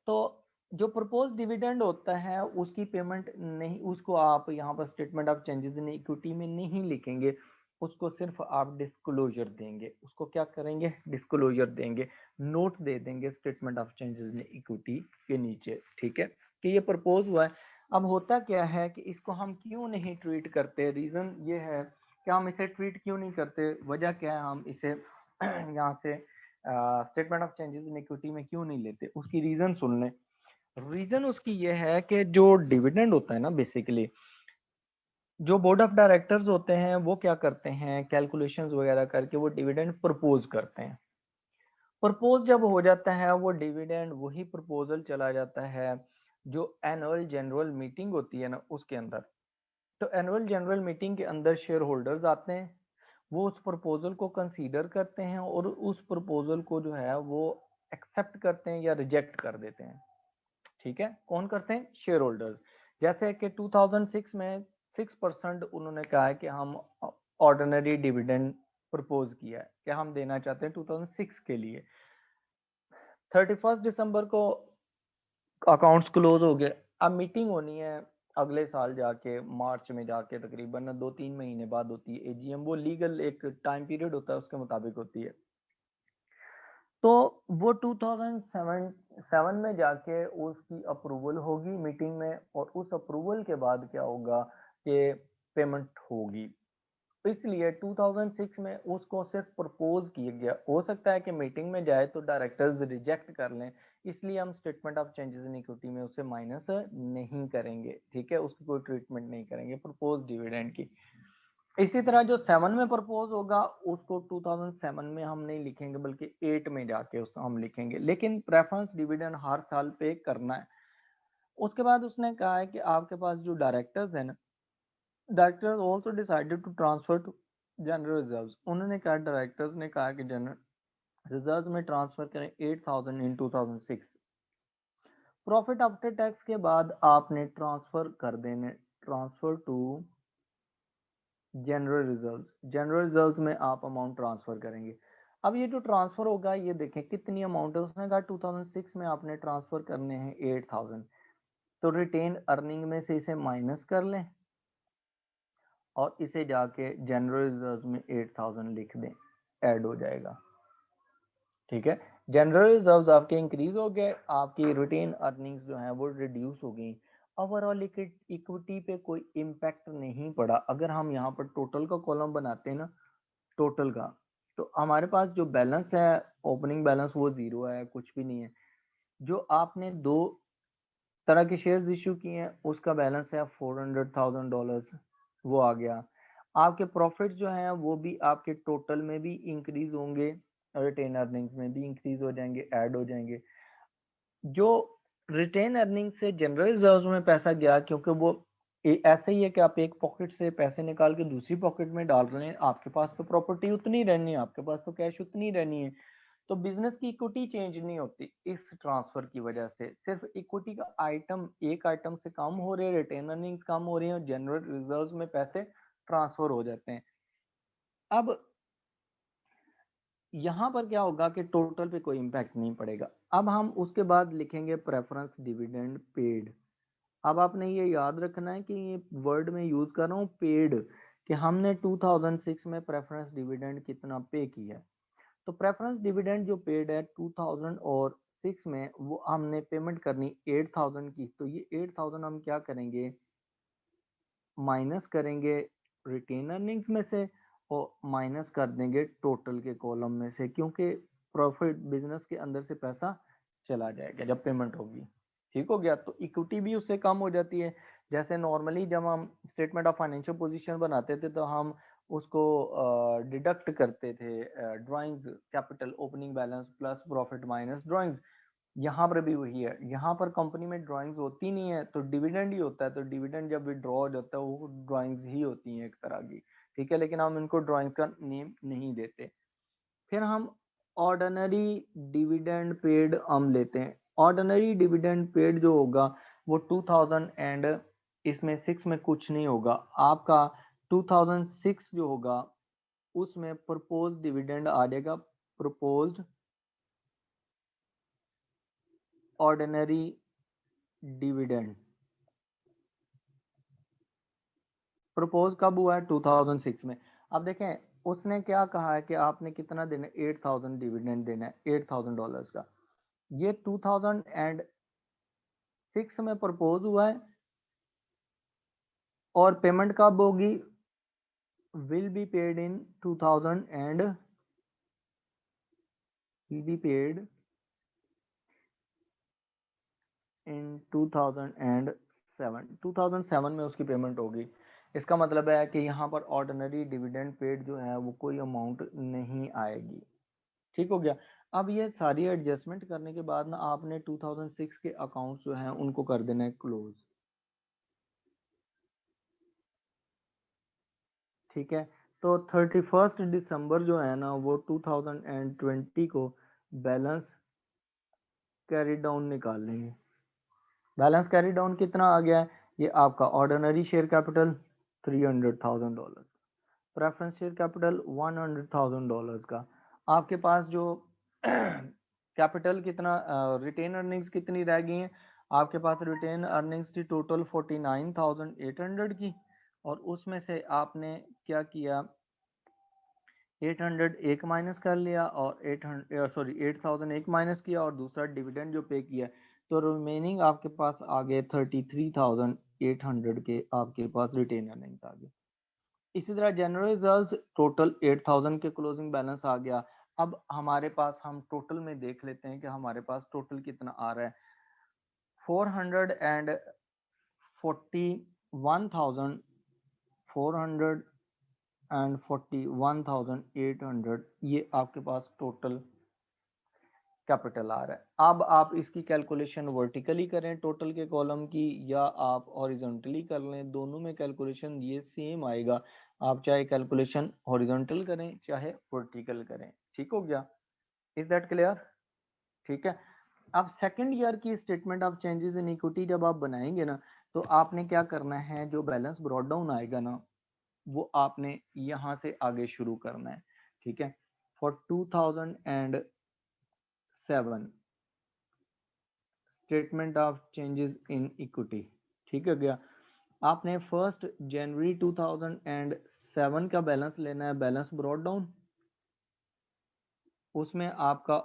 तो जो प्रपोज डिविडेंड होता है उसकी पेमेंट नहीं, उसको आप यहाँ पर statement of changes in equity में नहीं लिखेंगे, उसको सिर्फ आप डिस्क्लोजर देंगे। उसको क्या करेंगे? डिस्क्लोजर देंगे, नोट दे देंगे statement of changes in equity के नीचे। ठीक है, कि ये प्रपोज हुआ है। अब होता क्या है कि इसको हम क्यों नहीं ट्रीट करते? रीजन ये है कि हम इसे ट्रीट क्यों नहीं करते, वजह क्या है हम इसे यहाँ से statement of changes in equity में क्यों नहीं लेते, उसकी रीजन सुन लें। रीजन उसकी ये है कि जो डिविडेंड होता है ना, बेसिकली जो बोर्ड ऑफ डायरेक्टर्स होते हैं वो क्या करते हैं, कैलकुलेशंस वगैरह करके वो डिविडेंड प्रपोज करते हैं। प्रपोज जब हो जाता है वो डिविडेंड, वही प्रपोजल चला जाता है जो एनुअल जनरल मीटिंग होती है ना उसके अंदर। तो एनुअल जनरल मीटिंग के अंदर शेयर होल्डर्स आते हैं, वो उस प्रपोजल को कंसीडर करते हैं और उस प्रपोजल को जो है वो एक्सेप्ट करते हैं या रिजेक्ट कर देते हैं। ठीक है, कौन करते हैं? Share holders. जैसे कि 2006 में 6% उन्होंने कहा है कि हम ऑर्डिनरी डिविडेंड प्रपोज किया है कि हम देना चाहते हैं 2006 के लिए। 31 दिसंबर को अकाउंट्स क्लोज हो गए। अब मीटिंग होनी है अगले साल जाके, मार्च में जाके, तकरीबन 2-3 महीने बाद होती है एजीएम। वो लीगल एक टाइम पीरियड होता है, उसके मुताबिक होती है। तो वो 2007 में जाके उसकी अप्रूवल होगी मीटिंग में, और उस अप्रूवल के बाद क्या होगा कि पेमेंट होगी। इसलिए 2006 में उसको सिर्फ प्रपोज किया गया। हो सकता है कि मीटिंग में जाए तो डायरेक्टर्स रिजेक्ट कर लें, इसलिए हम statement of changes in equity में उसे माइनस नहीं करेंगे। ठीक है, उसकी कोई ट्रीटमेंट नहीं करेंगे प्रपोज डिविडेंड की। इसी तरह जो 7 में प्रपोज होगा उसको 2007 में हम नहीं लिखेंगे बल्कि 8 में जाके उसको हम लिखेंगे, लेकिन प्रेफरेंस डिविडेंड हर साल पे करना है। उसके बाद उसने कहा है कि आपके पास जो डायरेक्टर्स हैं ना, directors also decided to transfer to general reserves. उन्होंने कहा, डायरेक्टर्स ने कहा कि जनरल रिजर्व्स में ट्रांसफर करें 8,000 इन 2006। प्रॉफिट आफ्टर टैक्स के बाद आपने ट्रांसफर कर देने, transfer to general reserves. General reserves में आप अमाउंट ट्रांसफर करेंगे। अब ये जो ट्रांसफर होगा ये देखें कितनी अमाउंट है। उसने कहा 2006 में आपने ट्रांसफर करने हैं 8,000, तो रिटेन अर्निंग में से इसे माइनस कर लें और इसे जाके जनरल रिजर्व में 8,000 लिख दें, ऐड हो जाएगा। ठीक है, जनरल रिजर्व्स आपके इंक्रीज हो गए, आपकी रिटेन अर्निंग्स जो है वो रिड्यूस हो गई। ओवरऑल इक्विटी पे कोई इम्पैक्ट नहीं पड़ा। अगर हम यहाँ पर टोटल का कॉलम बनाते हैं ना, टोटल का, तो हमारे पास जो बैलेंस है, ओपनिंग बैलेंस, वो जीरो है, कुछ भी नहीं है। जो आपने 2 तरह के शेयर्स इश्यू किए हैं उसका बैलेंस है $400,000, वो आ गया। आपके प्रॉफिट जो हैं वो भी आपके टोटल में भी इंक्रीज होंगे, रिटेन अर्निंग्स में भी इंक्रीज हो जाएंगे, ऐड हो जाएंगे। जो रिटेन अर्निंग से जनरल रिजर्व में पैसा गया, क्योंकि वो ऐसे ही है कि आप एक पॉकेट से पैसे निकाल के दूसरी पॉकेट में डाल रहे हैं, आपके पास तो प्रॉपर्टी उतनी रहनी है, आपके पास तो कैश उतनी रहनी है, तो बिजनेस की इक्विटी चेंज नहीं होती इस ट्रांसफर की वजह से। सिर्फ इक्विटी का आइटम एक आइटम से कम हो रहे हैं, रिटेन अर्निंग्स कम हो रही है और जनरल रिजर्व में पैसे ट्रांसफर हो जाते हैं। अब यहाँ पर क्या होगा कि टोटल पे कोई इम्पैक्ट नहीं पड़ेगा। अब हम उसके बाद लिखेंगे प्रेफरेंस डिविडेंड पेड। अब आपने ये याद रखना है कि ये वर्ड में यूज कर रहा हूँ पेड, कि हमने 2006 में प्रेफरेंस डिविडेंड कितना पे किया है। तो प्रेफरेंस डिविडेंड जो पेड है 2006 में, वो हमने पेमेंट करनी 8000 की। तो ये 8000 हम क्या करेंगे, माइनस करेंगे रिटेन अर्निंग्स में से और माइनस कर देंगे टोटल के कॉलम में से, क्योंकि प्रॉफिट बिजनेस के अंदर से पैसा चला जाएगा जब पेमेंट होगी। ठीक हो गया। तो इक्विटी भी उससे कम हो जाती है। जैसे नॉर्मली जब हम स्टेटमेंट ऑफ फाइनेंशियल पोजीशन बनाते थे तो हम उसको डिडक्ट करते थे, drawings capital opening balance plus profit minus drawings. यहाँ पर भी वही है, यहाँ पर कंपनी में ड्राइंग्स होती नहीं है तो डिविडेंड ही होता है, तो डिविडेंड जब विड्रॉ हो जाता है वो ड्राइंग्स ही होती हैं एक तरह की। ठीक है, लेकिन हम इनको ड्राइंग का नेम नहीं देते। फिर हम ऑर्डिनरी डिविडेंड पेड हम लेते हैं। ऑर्डिनरी डिविडेंड पेड जो होगा वो 2000 एंड इसमें 6 में कुछ नहीं होगा आपका। 2006 जो होगा उसमें प्रपोज डिविडेंड आ जाएगा, प्रपोज्ड ऑर्डिनरी डिविडेंड। प्रपोज कब हुआ है, 2006 में। अब देखें उसने क्या कहा है कि आपने कितना देना है, 8000 डिविडेंड देना है, $8000 का। ये 2006 में प्रपोज हुआ है और पेमेंट कब होगी, will be paid in 2000 and will be paid in 2007। 2007 में उसकी पेमेंट होगी। इसका मतलब है कि यहाँ पर ऑर्डिनरी डिविडेंड पेड जो है वो कोई अमाउंट नहीं आएगी। ठीक हो गया। अब ये सारी एडजस्टमेंट करने के बाद ना आपने 2006 के अकाउंट्स जो हैं उनको कर देना है क्लोज। ठीक है, तो 31 दिसंबर जो है ना वो 2020 को बैलेंस कैरी डाउन निकाल लेंगे। बैलेंस कैरी डाउन कितना आ गया है, ये आपका ordinary share capital $300,000, preference share capital $100,000 का। आपके पास जो कैपिटल कितना, रिटेन अर्निंग्स कितनी रह गई हैं, आपके पास रिटेन अर्निंग्स थी टोटल 49,800 की, और उसमें से आपने क्या किया, 800 एक माइनस कर लिया और 8000 एक माइनस किया और दूसरा डिविडेंड जो पे किया, तो रिमेनिंग आपके पास आ गए 33,800 के आपके पास रिटेन अर्निंग्स आ गए। इसी तरह जनरल रिजर्व्स टोटल 8000 के क्लोजिंग बैलेंस आ गया। अब हमारे पास हम टोटल में देख लेते हैं कि हमारे पास टोटल कितना आ रहा है, 441,800 ये आपके पास टोटल कैपिटल आ रहा है। अब आप इसकी कैलकुलेशन वर्टिकली करें टोटल के कॉलम की, या आप हॉरिजॉन्टली कर लें, दोनों में कैलकुलेशन ये सेम आएगा। आप चाहे कैलकुलेशन हॉरिजॉन्टल करें चाहे वर्टिकल करें। ठीक हो गया, इज दैट क्लियर। ठीक है। अब सेकंड ईयर की statement of changes in equity जब आप बनाएंगे ना, तो आपने क्या करना है, जो बैलेंस ब्रॉट डाउन आएगा ना वो आपने यहाँ से आगे शुरू करना है। ठीक है, for 2007 statement of changes in equity. ठीक है गया। आपने 1 जनवरी 2007 का बैलेंस लेना है, बैलेंस ब्रॉट डाउन। उसमें आपका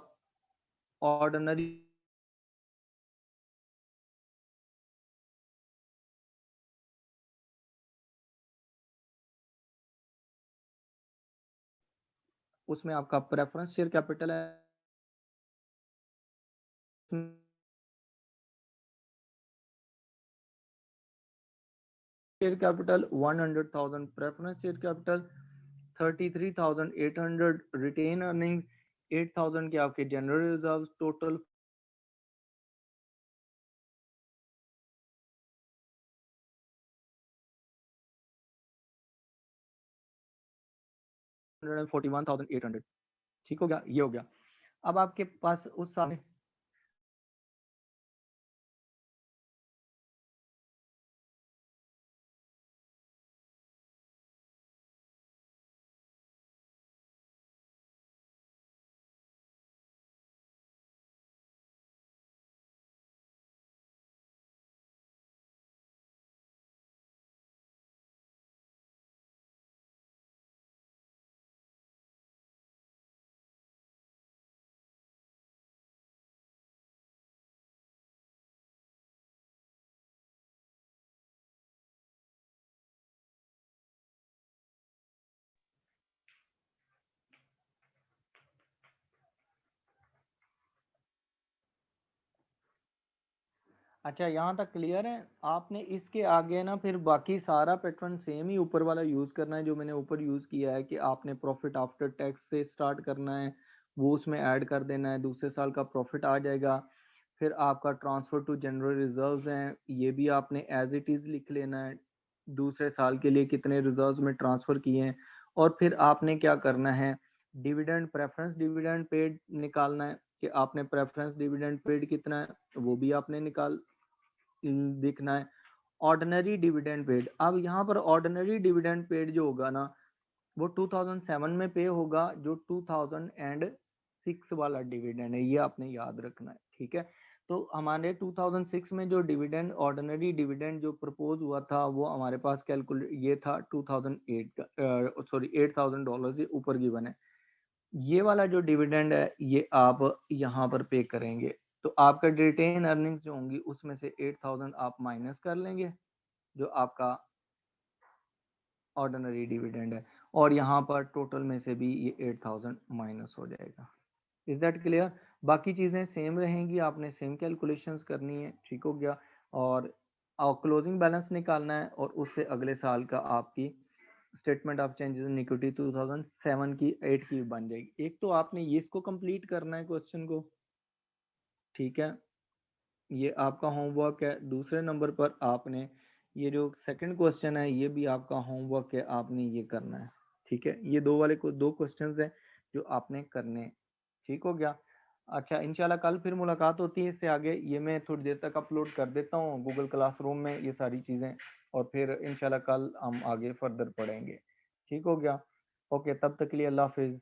ऑर्डिनरी उसमें आपका प्रेफरेंस शेयर कैपिटल है, share capital 100,000 preference share capital 33,800 retain earning 8,000 के आपके जनरल रिजर्व टोटल 141,800 ठीक हो गया, ये हो गया। अब आपके पास उस साल अच्छा यहाँ तक क्लियर है। आपने इसके आगे ना फिर बाकी सारा पैटर्न सेम ही ऊपर वाला यूज करना है जो मैंने ऊपर यूज किया है कि आपने प्रॉफिट आफ्टर टैक्स से स्टार्ट करना है, वो उसमें ऐड कर देना है, दूसरे साल का प्रॉफिट आ जाएगा। फिर आपका ट्रांसफर टू जनरल रिजर्व्स हैं, ये भी आपने एज इट इज लिख लेना है, दूसरे साल के लिए कितने रिजर्व्स में ट्रांसफर किए हैं। और फिर आपने क्या करना है, डिविडेंड प्रेफरेंस डिविडेंड पेड निकालना है कि आपने प्रेफरेंस डिविडेंड पेड कितना है वो भी आपने दिखना है। ऑर्डिनरी डिविडेंड पेड, अब यहाँ पर ऑर्डिनरी डिविडेंड पेड जो होगा ना वो 2007 में पे होगा, जो 2006 वाला डिविडेंड है, ये आपने याद रखना है, ठीक है। तो हमारे 2006 में जो डिविडेंड ऑर्डिनरी डिविडेंड जो प्रपोज हुआ था वो हमारे पास कैलकुलेट ये था 2008 का, सॉरी $8,000 से ऊपर गिवन है। ये वाला जो डिविडेंड है ये आप यहाँ पर पे करेंगे, तो आपका रिटेन अर्निंग्स जो होंगी उसमें से 8,000 आप माइनस कर लेंगे जो आपका ऑर्डिनरी डिविडेंड है, और यहाँ पर टोटल में से भी ये 8,000 माइनस हो जाएगा। Is that clear? बाकी चीज़ें सेम रहेंगी, आपने सेम कैलकुलेशंस करनी है, ठीक हो गया। और क्लोजिंग बैलेंस निकालना है और उससे अगले साल का आपकी statement of changes in equity 2007 की 8 की बन जाएगी। एक तो आपने ये इसको कंप्लीट करना है क्वेश्चन को, ठीक है, ये आपका होमवर्क है। दूसरे नंबर पर आपने ये जो सेकंड क्वेश्चन है ये भी आपका होमवर्क है, आपने ये करना है, ठीक है। ये दो वाले को दो क्वेश्चंस हैं जो आपने करने हैं, ठीक हो गया। अच्छा इंशाल्लाह कल फिर मुलाकात होती है इससे आगे, ये मैं थोड़ी देर तक अपलोड कर देता हूँ गूगल क्लासरूम में ये सारी चीज़ें, और फिर इंशाल्लाह कल हम आगे फर्दर पढ़ेंगे, ठीक हो गया। ओके, तब तक के लिए अल्लाह हाफिज़।